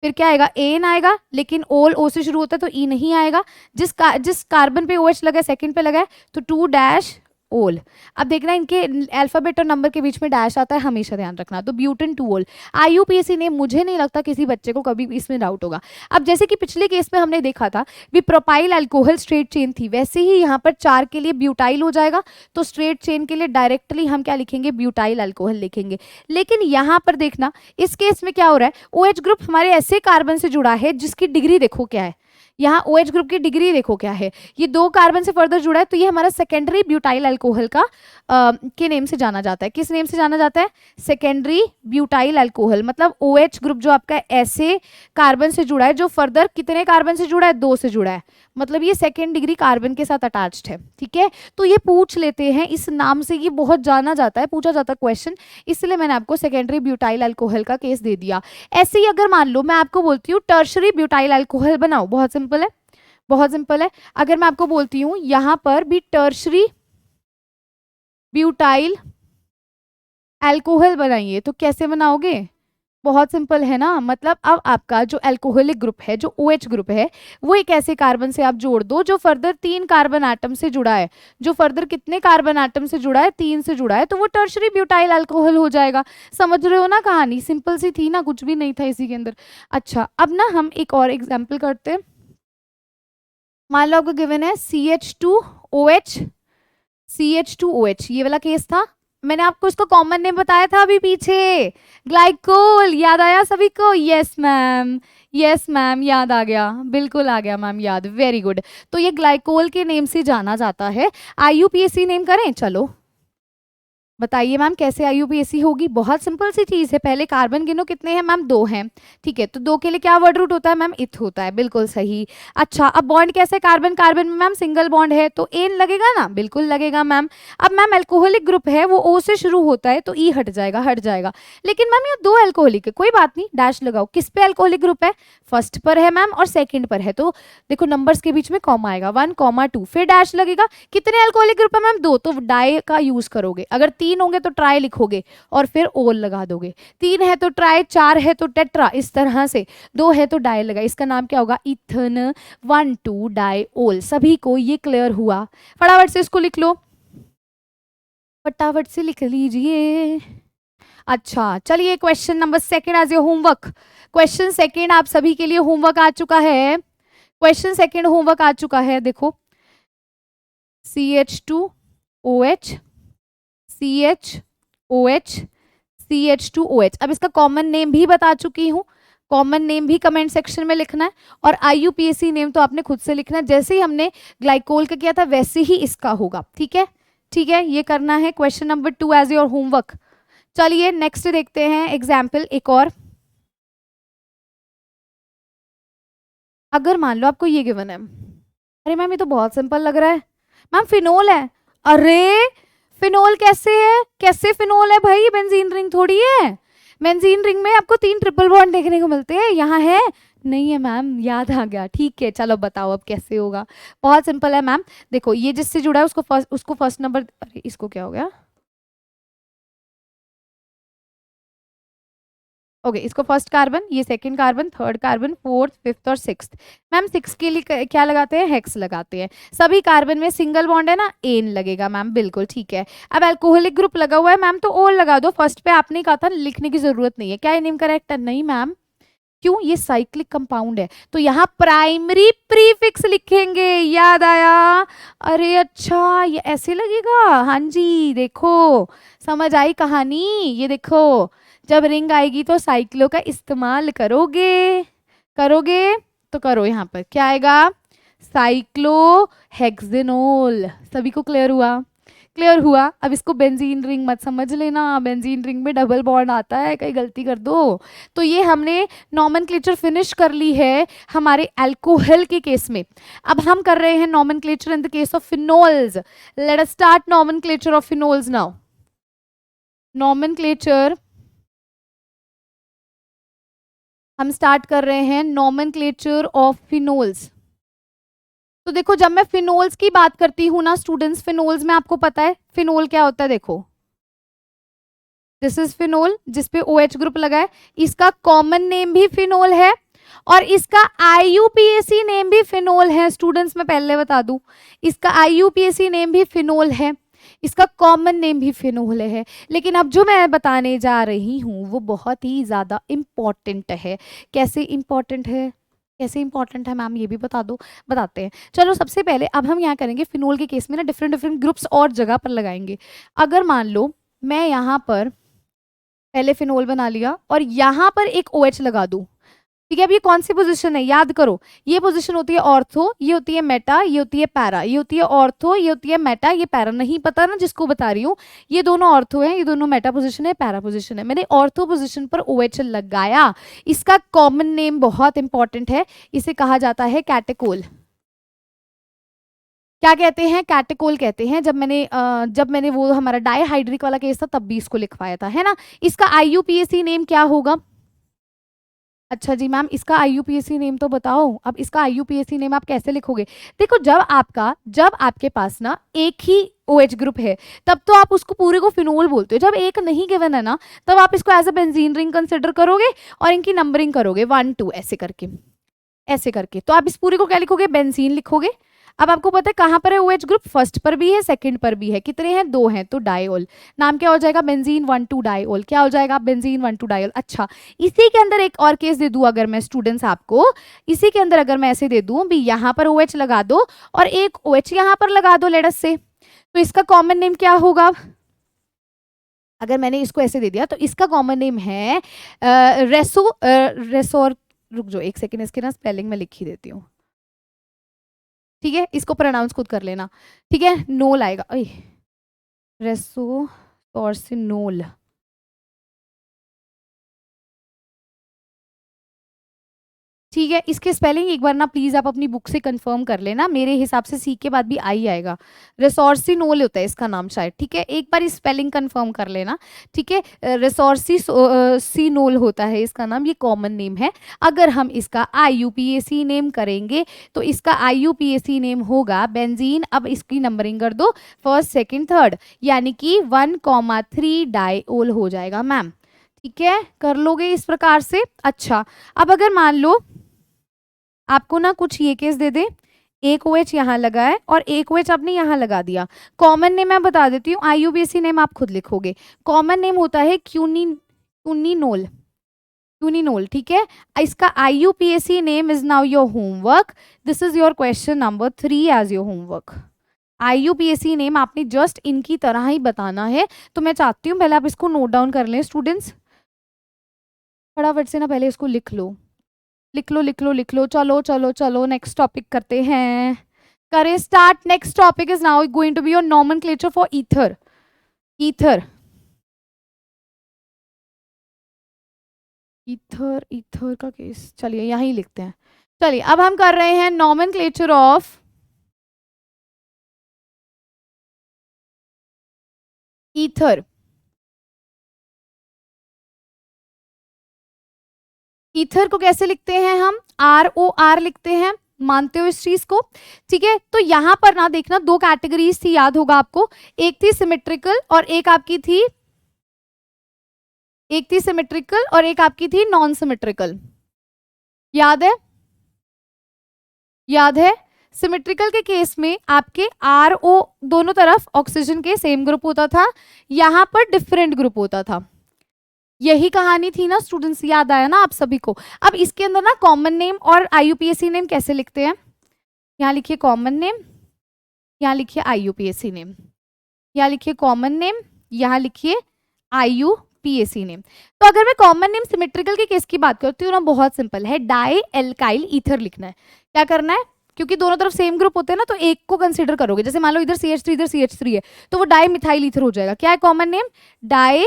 फिर क्या आएगा, एन आएगा, लेकिन ओल ओ से शुरू होता है तो ई नहीं आएगा। जिस कार्बन पे OH लगा है, सेकंड पे लगा है, तो 2 डैश ओल। अब देखना इनके अल्फाबेट और नंबर के बीच में डैश आता है, हमेशा ध्यान रखना। तो ब्यूटेन 2 ओल। आईयूपीएसी नेम, मुझे नहीं लगता किसी बच्चे को कभी इसमें डाउट होगा। अब जैसे कि पिछले केस में हमने देखा था भी प्रोपाइल अल्कोहल स्ट्रेट चेन थी, वैसे ही यहाँ पर 4 के लिए ब्यूटाइल हो जाएगा। तो स्ट्रेट चेन के लिए डायरेक्टली हम क्या लिखेंगे, ब्यूटाइल अल्कोहल लिखेंगे। लेकिन यहाँ पर देखना इस केस में क्या हो रहा है, OH ग्रुप हमारे ऐसे कार्बन से जुड़ा है जिसकी डिग्री देखो क्या है, यहाँ OH ग्रुप की डिग्री देखो क्या है, ये 2 कार्बन से फर्दर जुड़ा है, तो ये हमारा सेकेंडरी ब्यूटाइल अल्कोहल का के नेम से जाना जाता है। किस नेम से जाना जाता है, सेकेंडरी ब्यूटाइल अल्कोहल। मतलब OH ग्रुप जो आपका ऐसे कार्बन से जुड़ा है जो फर्दर कितने कार्बन से जुड़ा है, 2 से जुड़ा है, मतलब ये सेकेंड डिग्री कार्बन के साथ अटैच्ड है, ठीक है? तो ये पूछ लेते हैं, इस नाम से ये बहुत जाना जाता है, पूछा जाता है क्वेश्चन, इसलिए मैंने आपको सेकेंडरी ब्यूटाइल अल्कोहल का केस दे दिया। ऐसे ही अगर मान लो मैं आपको बोलती हूँ टर्शरी ब्यूटाइल अल्कोहल बनाओ, बहुत सिंपल है, बहुत सिंपल है। अगर मैं आपको बोलती हूँ यहाँ पर भी टर्शरी ब्यूटाइल अल्कोहल बनाइए, तो कैसे बनाओगे, बहुत सिंपल है ना। मतलब अब आपका जो अल्कोहलिक ग्रुप है, जो OH ग्रुप है, वो एक ऐसे कार्बन से आप जोड़ दो जो फर्दर 3 कार्बन एटम से जुड़ा है, जो फर्दर कितने कार्बन एटम से जुड़ा है, 3 से जुड़ा है, तो वो टर्शरी ब्यूटाइल अल्कोहल हो जाएगा। समझ रहे हो ना, कहानी सिंपल सी थी ना, कुछ भी नहीं था इसी के अंदर। अच्छा अब ना हम एक और एग्जाम्पल करते हैं। मान लो आपको गिवन है CH2OH, CH2OH, ये वाला केस था। मैंने आपको इसको कॉमन नेम बताया था अभी पीछे, ग्लाइकोल। याद आया सभी को? यस मैम, यस मैम, याद आ गया, बिल्कुल आ गया मैम याद, वेरी गुड। तो ये ग्लाइकोल के नेम से जाना जाता है। आईयूपीएसी नेम करें, चलो बताइए मैम कैसे आईयूपीएसी होगी? बहुत सिंपल सी चीज है, पहले कार्बन गिनो कितने हैं मैम? 2 हैं, ठीक है, तो 2 के लिए क्या वर्ड रूट होता है मैम? इथ होता है, बिल्कुल सही। अच्छा अब बॉन्ड कैसे? कार्बन कार्बन में मैम सिंगल बॉन्ड है तो एन लगेगा ना, बिल्कुल लगेगा मैम। अब मैम अल्कोहलिक ग्रुप है वो ओ से शुरू होता है तो ई हट जाएगा, हट जाएगा। लेकिन मैम ये 2 अल्कोहलिक है, कोई बात नहीं, डैश लगाओ। किस पे अल्कोहलिक ग्रुप है? फर्स्ट पर है मैम और सेकंड पर है, तो देखो नंबर्स के बीच में कॉमा आएगा, 1, 2, फिर डैश लगेगा। कितने अल्कोहलिक ग्रुप है मैम? 2, तो डाई का यूज करोगे। अगर 3 होंगे तो ट्राई लिखोगे और फिर ओल लगा दोगे। 3 है तो ट्राई, 4 है तो टेट्रा, इस तरह से। 2 है तो डाई लगा, इसका नाम क्या होगा? इथन 1,2 डाई ओल। सभी को ये क्लियर हुआ? फटाफट से इसको लिख लो, फटाफट से लिख लीजिए। अच्छा चलिए question number second as your homework. Question second आप सभी के लिए होमवर्क आ चुका है। क्वेश्चन सेकंड होमवर्क आ चुका है, देखो CH2OH, CHOH, CH2OH। अब इसका कॉमन नेम भी बता चुकी हूँ, कॉमन नेम भी कमेंट सेक्शन में लिखना है, और आईयूपीएसी नेम तो आपने खुद से लिखना है। जैसे ही हमने ग्लाइकोल का किया था वैसे ही इसका होगा, ठीक है? ठीक है, ये करना है question number 2 as your homework. चलिए नेक्स्ट देखते हैं एग्जाम्पल एक और। अगर मान लो आपको ये गिवन है, अरे मैम ये तो बहुत सिंपल लग रहा है मैम, फिनोल है। अरे फिनोल कैसे है? कैसे फिनोल है भाई? बेंजीन रिंग थोड़ी है। बेंजीन रिंग में आपको 3 ट्रिपल बॉन्ड देखने को मिलते हैं, यहाँ है नहीं है मैम, याद आ गया, ठीक है चलो बताओ अब कैसे होगा। बहुत सिंपल है मैम, देखो ये जिससे जुड़ा है उसको फर्स्ट नंबर, अरे इसको क्या हो गया? ओके इसको फर्स्ट कार्बन, ये second carbon, third carbon, fourth, fifth और सिक्स्थ। मैम 6 के लिए क्या लगाते हैं? हेक्स लगाते हैं। सभी कार्बन में सिंगल बॉन्ड है ना, एन लगेगा मैम, बिल्कुल ठीक है। अब अल्कोहलिक ग्रुप लगा हुआ है मैम तो ओल लगा दो। फर्स्ट पे आपने कहा था लिखने की जरूरत नहीं है, क्या ये नेम करेक्ट है? नहीं मैम, क्यों? ये साइक्लिक कंपाउंड है तो यहाँ प्राइमरी प्रीफिक्स लिखेंगे, याद आया? अरे अच्छा ये ऐसे लगेगा, हाँ जी देखो समझ आई कहानी। ये देखो जब रिंग आएगी तो साइक्लो का इस्तेमाल करोगे, करोगे तो करो, यहाँ पर क्या आएगा? साइक्लो हेक्सेनोल। सभी को क्लियर हुआ? क्लियर हुआ। अब इसको बेंजीन रिंग मत समझ लेना, बेंजीन रिंग में डबल बॉन्ड आता है, कहीं गलती कर दो तो। ये हमने नॉमेनक्लेचर फिनिश कर ली है हमारे अल्कोहल के केस में। अब हम कर रहे हैं nomenclature in the case of phenols. Let us start nomenclature of phenols now. Nomenclature हम स्टार्ट कर रहे हैं, नॉमेनक्लेचर ऑफ फिनोल्स। तो देखो जब मैं फिनोल्स की बात करती हूँ ना स्टूडेंट्स, फिनोल्स में आपको पता है फिनोल क्या होता है? देखो दिस इज फिनोल जिसपे OH ग्रुप लगा है, इसका कॉमन नेम भी फिनोल है और इसका आईयूपीएसी नेम भी फिनोल है। स्टूडेंट्स मैं पहले बता दूं, इसका आईयूपीएसी नेम भी फिनोल है, इसका कॉमन नेम भी फिनोल है। लेकिन अब जो मैं बताने जा रही हूँ वो बहुत ही ज्यादा इंपॉर्टेंट है। कैसे इंपॉर्टेंट है? कैसे इंपॉर्टेंट है मैम ये भी बता दो। बताते हैं, चलो सबसे पहले अब हम यहाँ करेंगे फिनोल के केस में ना डिफरेंट डिफरेंट ग्रुप्स और जगह पर लगाएंगे। अगर मान लो मैं यहाँ पर पहले फिनोल बना लिया और यहाँ पर एक OH लगा दूं, ठीक है? अब ये कौन सी पोजीशन है याद करो, ये पोजीशन होती है ऑर्थो, ये होती है मेटा, ये होती है पैरा। ये होती है ऑर्थो, ये होती है मेटा, ये पैरा। नहीं पता ना जिसको बता रही हूँ, ये दोनों ऑर्थो है, ये दोनों मेटा पोजीशन है, पैरा पोजीशन है। मैंने ऑर्थो पोजीशन पर OH लगाया, इसका कॉमन नेम बहुत इंपॉर्टेंट है, इसे कहा जाता है कैटेकोल। क्या कहते हैं? कैटेकोल कहते हैं। जब मैंने वो हमारा डाईहाइड्रिक वाला केस था तब भी इसको लिखवाया था, है ना? इसका आईयूपीएसी नेम क्या होगा? अच्छा जी मैम इसका आईयूपीएसी नेम तो बताओ। अब इसका आईयूपीएसी नेम आप कैसे लिखोगे? देखो जब आपके पास ना एक ही OH ग्रुप है तब तो आप उसको पूरे को फिनोल बोलते हो। जब एक नहीं गिवन है ना तब आप इसको as a benzene ring consider करोगे और इनकी नंबरिंग करोगे 1 2 ऐसे करके, ऐसे करके। तो आप इस पूरे को क्या लिखोगे? बेंजीन लिखोगे। अब आपको पता है कहां पर है OH ग्रुप? फर्स्ट पर भी है, सेकंड पर भी है। कितने हैं? 2 हैं, तो डायोल। नाम क्या हो जाएगा? Benzene 1 2 diol. क्या हो जाएगा? Benzene 1 2 diol. अच्छा इसी के अंदर एक और केस दे दूं अगर मैं स्टूडेंट्स आपको, इसी के अंदर अगर मैं ऐसे दे दूं भी यहाँ पर OH लगा दो और एक OH यहाँ पर लगा दो लेट अस से, तो इसका कॉमन नेम क्या होगा? अगर मैंने इसको ऐसे दे दिया तो इसका कॉमन नेम है रेसोर। रुक जाओ एक सेकेंड, इसके ना स्पेलिंग में लिख ही देती हूँ, ठीक है? इसको प्रोनाउंस खुद कर लेना, ठीक है? नोल आएगा, रेसो रेसोर्सिनोल। ठीक है, इसके स्पेलिंग एक बार ना प्लीज आप अपनी बुक से कंफर्म कर लेना, मेरे हिसाब से सी के बाद भी आई आएगा। रिसोर्सिनोल होता है इसका नाम शायद, ठीक है, एक बार स्पेलिंग कंफर्म कर लेना। ठीक है, रिसोर्सिनोल होता है इसका नाम, ये कॉमन नेम है। अगर हम इसका IUPAC नेम करेंगे तो इसका IUPAC नेम होगा बेंजीन। अब इसकी नंबरिंग कर दो, फर्स्ट सेकेंड थर्ड, यानी कि 1,3 डाइओल हो जाएगा मैम। ठीक है, कर लोगे इस प्रकार से। अच्छा, अब अगर मान लो आपको ना कुछ ये केस दे दे, एक OH यहाँ लगा है और एक OH आपने यहाँ लगा दिया। कॉमन नेम मैं बता देती हूँ, IUPAC नेम आप खुद लिखोगे। कॉमन नेम होता है क्यूनिनोल, क्यूनिनोल। ठीक है, इसका IUPAC name is now your homework. This is your question number 3 as your homework. IUPAC name आपने जस्ट इनकी तरह ही बताना है। तो मैं चाहती हूँ पहले आप इसको नोट डाउन कर लें स्टूडेंट्स, फटाफट से ना पहले इसको लिख लो, लिख लो लिख लो लिख लो। चलो चलो चलो, नेक्स्ट टॉपिक करते हैं, करें start. Next topic is now going to be your nomenclature for ether. Ether ether ether का केस चलिए यहीं ही लिखते हैं। चलिए अब हम कर रहे हैं नॉमेनक्लेचर ऑफ ईथर। ईथर को कैसे लिखते हैं हम, ROR लिखते हैं, मानते हो इस चीज को। ठीक है, तो यहां पर ना देखना, दो कैटेगरीज थी, याद होगा आपको, एक थी सिमेट्रिकल और एक आपकी थी, एक थी सिमेट्रिकल और एक आपकी थी नॉन सिमेट्रिकल। याद है, याद है। सिमेट्रिकल के केस में आपके RO दोनों तरफ ऑक्सीजन के सेम ग्रुप होता था, यहां पर डिफरेंट ग्रुप होता था। यही कहानी थी ना स्टूडेंट्स, याद आया ना आप सभी को। अब इसके अंदर ना कॉमन नेम और IUPAC नेम कैसे लिखते हैं, यहाँ लिखिए कॉमन नेम, यहाँ लिखिए IUPAC नेम, यहाँ लिखिए कॉमन नेम, यहाँ लिखिए IUPAC नेम। तो अगर मैं कॉमन नेम सिमेट्रिकल के केस की बात करती हूँ ना, बहुत सिंपल है, डाई एल्काइल ईथर लिखना है। क्या करना है, क्योंकि दोनों तरफ सेम ग्रुप होते हैं ना, तो एक को कंसिडर करोगे। जैसे मान लो इधर CH3 इधर CH3 है, तो वो डाई मिथाइल ईथर हो जाएगा। क्या है common name, die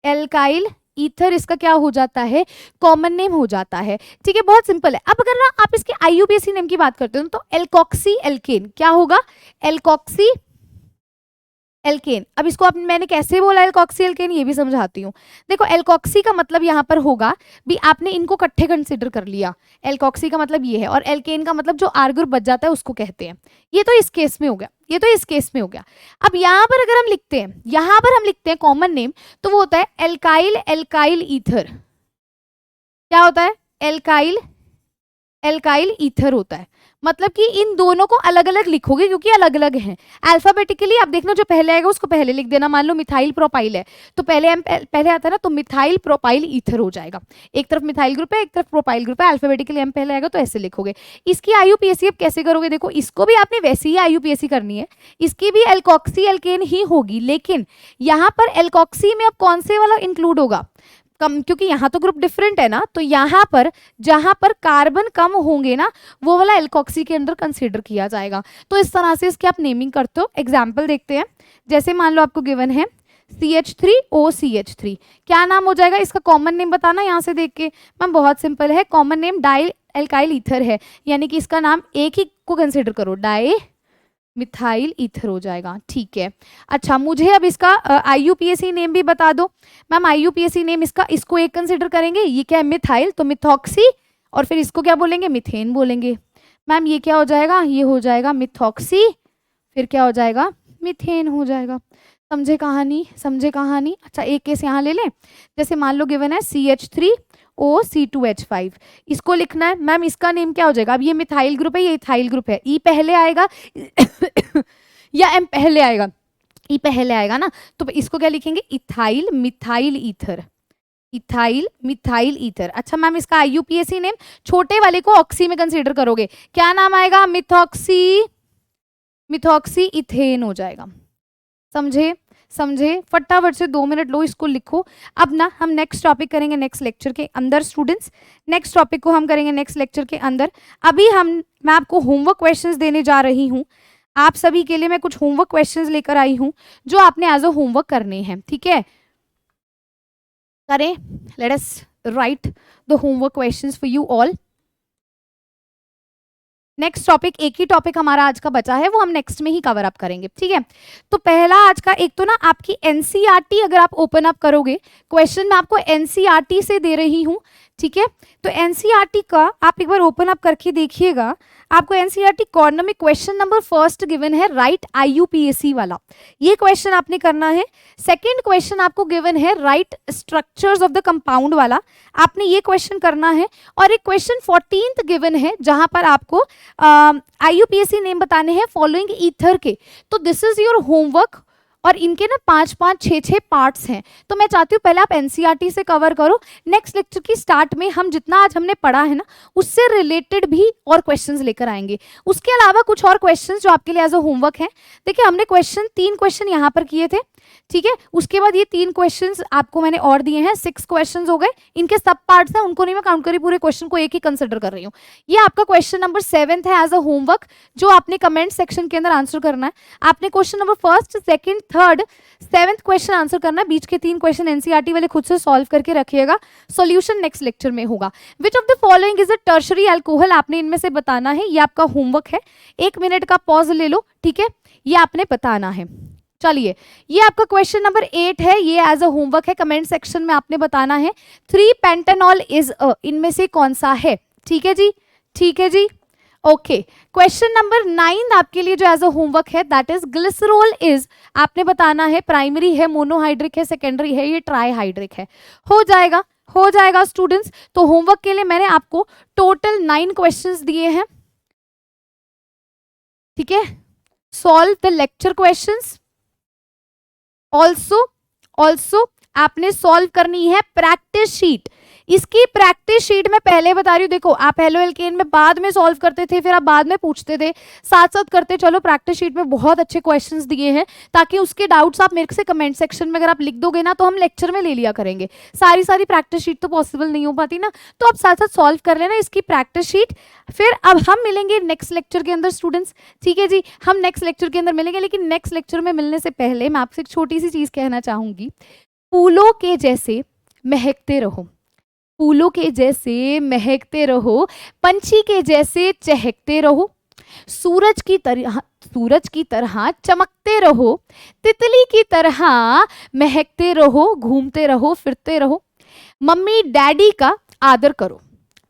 alkyl ether, इसका क्या हो जाता है, कॉमन नेम हो जाता है। ठीक है, बहुत सिंपल है। अब अगर ना आप इसके IUPAC नेम की बात करते हो तो एल्कोक्सी एल्केन क्या होगा, एल्कोक्सी एल्केन। अब इसको मैंने कैसे बोला एल्कोक्सी एल्केन, ये भी समझाती हूँ। देखो एल्कोक्सी का मतलब यहाँ पर होगा भी आपने इनको इकट्ठे कंसिडर कर लिया, एल्कोक्सी का मतलब ये है, और एल्केन का मतलब जो R ग्रुप बच जाता है उसको कहते हैं। ये तो इस केस में हो गया, ये तो इस केस में हो गया। अब यहाँ पर अगर हम लिखते हैं, यहाँ पर हम लिखते हैं कॉमन नेम, तो वो होता है एल्काइल एल्काइल ईथर। क्या होता है, एल्काइल एल्काइल ईथर होता है। मतलब कि इन दोनों को अलग अलग लिखोगे क्योंकि अलग अलग हैं। अल्फाबेटिकली आप देखना, जो पहले आएगा उसको पहले लिख देना। मान लो मिथाइल प्रोपाइल है तो पहले आता है ना, तो मिथाइल प्रोपाइल ईथर हो जाएगा। एक तरफ मिथाइल ग्रुप है, एक तरफ प्रोपाइल ग्रुप है, अल्फाबेटिकली एम पहले आएगा तो ऐसे लिखोगे। इसकी IUPAC अब कैसे करोगे, देखो इसको भी आपने वैसे ही IUPAC करनी है, इसकी भी एल्कोक्सी एल्केन ही होगी, लेकिन यहाँ पर एल्कोक्सी में अब कौन से वाला इंक्लूड होगा, कम, क्योंकि यहाँ तो ग्रुप डिफरेंट है ना, तो यहाँ पर जहां पर कार्बन कम होंगे ना, वो वाला एल्कोक्सी के अंदर कंसीडर किया जाएगा। तो इस तरह से इसकी आप नेमिंग करते हो। एग्जाम्पल देखते हैं, जैसे मान लो आपको गिवन है CH3OCH3, क्या नाम हो जाएगा इसका, कॉमन नेम बताना यहाँ से देख के। मैम बहुत सिंपल है, common name die alkyl ether है, यानी कि इसका नाम एक ही को कंसिडर करो, डाई मिथाइल ईथर हो जाएगा। ठीक है, अच्छा मुझे अब इसका IUPAC नेम भी बता दो। मैम IUPAC नेम इसका, इसको एक कंसिडर करेंगे, ये क्या है मिथाइल, तो मिथॉक्सी, और फिर इसको क्या बोलेंगे, मिथेन बोलेंगे। मैम ये क्या हो जाएगा, ये हो जाएगा मिथॉक्सी, फिर क्या हो जाएगा, मिथेन हो जाएगा। समझे कहानी, समझे कहानी। अच्छा एक केस यहाँ ले लें, जैसे मान लो गिवन है CH3OC2H5, इसको लिखना है। मैम इसका नेम क्या हो जाएगा, अब ये मिथाइल ग्रुप है, ये इथाइल ग्रुप है, ई पहले आएगा या एम पहले आएगा, ई पहले आएगा ना, तो इसको क्या लिखेंगे, ethyl methyl ether, ethyl methyl ether. अच्छा मैम इसका IUPAC नेम, छोटे वाले को ऑक्सी में कंसीडर करोगे, क्या नाम आएगा, मिथॉक्सी, मिथॉक्सी इथेन हो जाएगा। समझे, समझे, फटाफट से 2 मिनट लो, इसको लिखो। अब ना हम नेक्स्ट टॉपिक करेंगे नेक्स्ट लेक्चर के अंदर स्टूडेंट्स, नेक्स्ट टॉपिक को हम करेंगे नेक्स्ट लेक्चर के अंदर। अभी मैं आपको होमवर्क क्वेश्चंस देने जा रही हूँ। आप सभी के लिए मैं कुछ होमवर्क क्वेश्चंस लेकर आई हूं जो आपने एज अ होमवर्क करने हैं, ठीक है? करें, let us right the homework questions for you all. Next topic, एक ही टॉपिक हमारा आज का बचा है, वो हम नेक्स्ट में ही कवर अप करेंगे, ठीक है? तो पहला आज का एक तो ना आपकी एनसीईआरटी अगर आप ओपन अप करोगे, क्वेश्चन मैं आपको एनसीईआरटी से दे रही हूं, ठीक है? तो एनसीईआरटी का आप एक बार ओपन अप करके देखिएगा, आपको एनसीईआरटी कॉर्नर में क्वेश्चन नंबर फर्स्ट गिवन है राइट आईयूपीएसी वाला, ये क्वेश्चन आपने करना है। सेकेंड क्वेश्चन आपको गिवन है right structures of the compound वाला, आपने ये क्वेश्चन करना है। और एक क्वेश्चन 14th गिवन है जहां पर आपको आईयूपीएसी नेम बताने हैं फॉलोइंग ईथर के। तो दिस इज योर होमवर्क और इनके ना 5-5, 6-6 पार्ट्स हैं। तो मैं चाहती हूँ पहले आप एनसीईआरटी से कवर करो, नेक्स्ट लेक्चर की स्टार्ट में हम जितना आज हमने पढ़ा है ना उससे रिलेटेड भी और क्वेश्चंस लेकर आएंगे। उसके अलावा कुछ और क्वेश्चंस जो आपके लिए एज अ होमवर्क है। देखिए हमने 3 क्वेश्चन यहाँ पर किए थे, ठीक है? उसके बाद ये 3 क्वेश्चंस आपको मैंने और दिए हैं, 6 क्वेश्चंस हो गए। इनके सब पार्ट्स हैं, उनको नहीं मैं काउंट करी, पूरे क्वेश्चन को एक ही कंसिडर कर रही हूँ। ये आपका क्वेश्चन नंबर 7 है एज अ होमवर्क, जो आपने कमेंट सेक्शन के अंदर आंसर करना है। आपने question number 1st, 2nd, 3rd, 7th question answer करना है। बीच के 3 क्वेश्चन एनसीईआरटी वाले खुद से सॉल्व करके रखिएगा, सॉल्यूशन नेक्स्ट लेक्चर में होगा। Which of the following is a tertiary alcohol, आपने इनमें से बताना है। ये आपका होमवर्क है, 1 मिनट का पॉज ले लो, ठीक है? ये आपने बताना है। चलिए, ये आपका क्वेश्चन नंबर 8 है, ये एज अ होमवर्क है, कमेंट सेक्शन में आपने बताना है 3 पेंटानॉल इज अ, इनमें से कौन सा है? ठीक है जी, ठीक है जी, ओके। क्वेश्चन नंबर 9 आपके लिए जो एज अ होमवर्क है दैट इज ग्लिसरॉल इज, आपने बताना है प्राइमरी है, मोनोहाइड्रिक है, सेकेंडरी है, ये ट्राईहाइड्रिक है। हो जाएगा, हो जाएगा स्टूडेंट्स। तो होमवर्क के लिए मैंने आपको टोटल 9 क्वेश्चंस दिए हैं, ठीक है? Solve the lecture questions. Also आपने सॉल्व करनी है प्रैक्टिस शीट। इसकी प्रैक्टिस शीट में पहले बता रही हूँ, देखो आप हेलो एल्केन में बाद में सॉल्व करते थे, फिर आप बाद में पूछते थे, साथ साथ करते चलो। प्रैक्टिस शीट में बहुत अच्छे क्वेश्चंस दिए हैं, ताकि उसके डाउट्स आप मेरे से कमेंट सेक्शन में अगर आप लिख दोगे ना तो हम लेक्चर में ले लिया करेंगे। सारी प्रैक्टिस शीट तो पॉसिबल नहीं हो पाती ना, तो आप साथ साथ सॉल्व कर लेना इसकी प्रैक्टिस शीट। फिर अब हम मिलेंगे नेक्स्ट लेक्चर के अंदर स्टूडेंट्स, ठीक है जी? हम नेक्स्ट लेक्चर के अंदर मिलेंगे, लेकिन नेक्स्ट लेक्चर में मिलने से पहले मैं आपसे एक छोटी सी चीज कहना चाहूंगी। फूलों के जैसे महकते रहो, फूलों के जैसे महकते रहो, पंछी के जैसे चहकते रहो, सूरज की तरह चमकते रहो, तितली की तरह महकते रहो, घूमते रहो, फिरते रहो। मम्मी डैडी का आदर करो,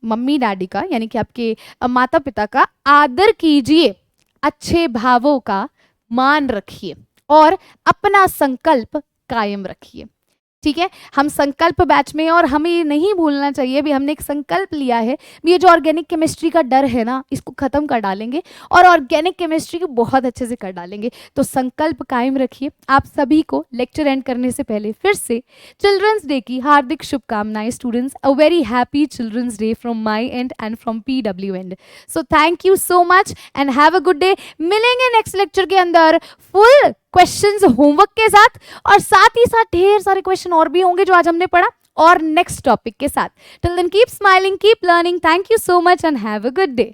मम्मी डैडी का यानी कि आपके माता पिता का आदर कीजिए, अच्छे भावों का मान रखिए और अपना संकल्प कायम रखिए, ठीक है? हम संकल्प बैच में, और हमें ये नहीं भूलना चाहिए भी हमने एक संकल्प लिया है, ये जो ऑर्गेनिक केमिस्ट्री का डर है ना इसको खत्म कर डालेंगे और ऑर्गेनिक केमिस्ट्री को बहुत अच्छे से कर डालेंगे। तो संकल्प कायम रखिए। आप सभी को लेक्चर एंड करने से पहले फिर से चिल्ड्रंस डे की हार्दिक शुभकामनाएं students. A very happy children's day from my end and from PW end. So thank you so much and have a good day. मिलेंगे नेक्स्ट लेक्चर के अंदर फुल क्वेश्चंस होमवर्क के साथ, और साथ ही साथ ढेर सारे क्वेश्चन और भी होंगे जो आज हमने पढ़ा, और नेक्स्ट टॉपिक के साथ। Till then keep smiling, keep learning. Thank you so much and have a good day.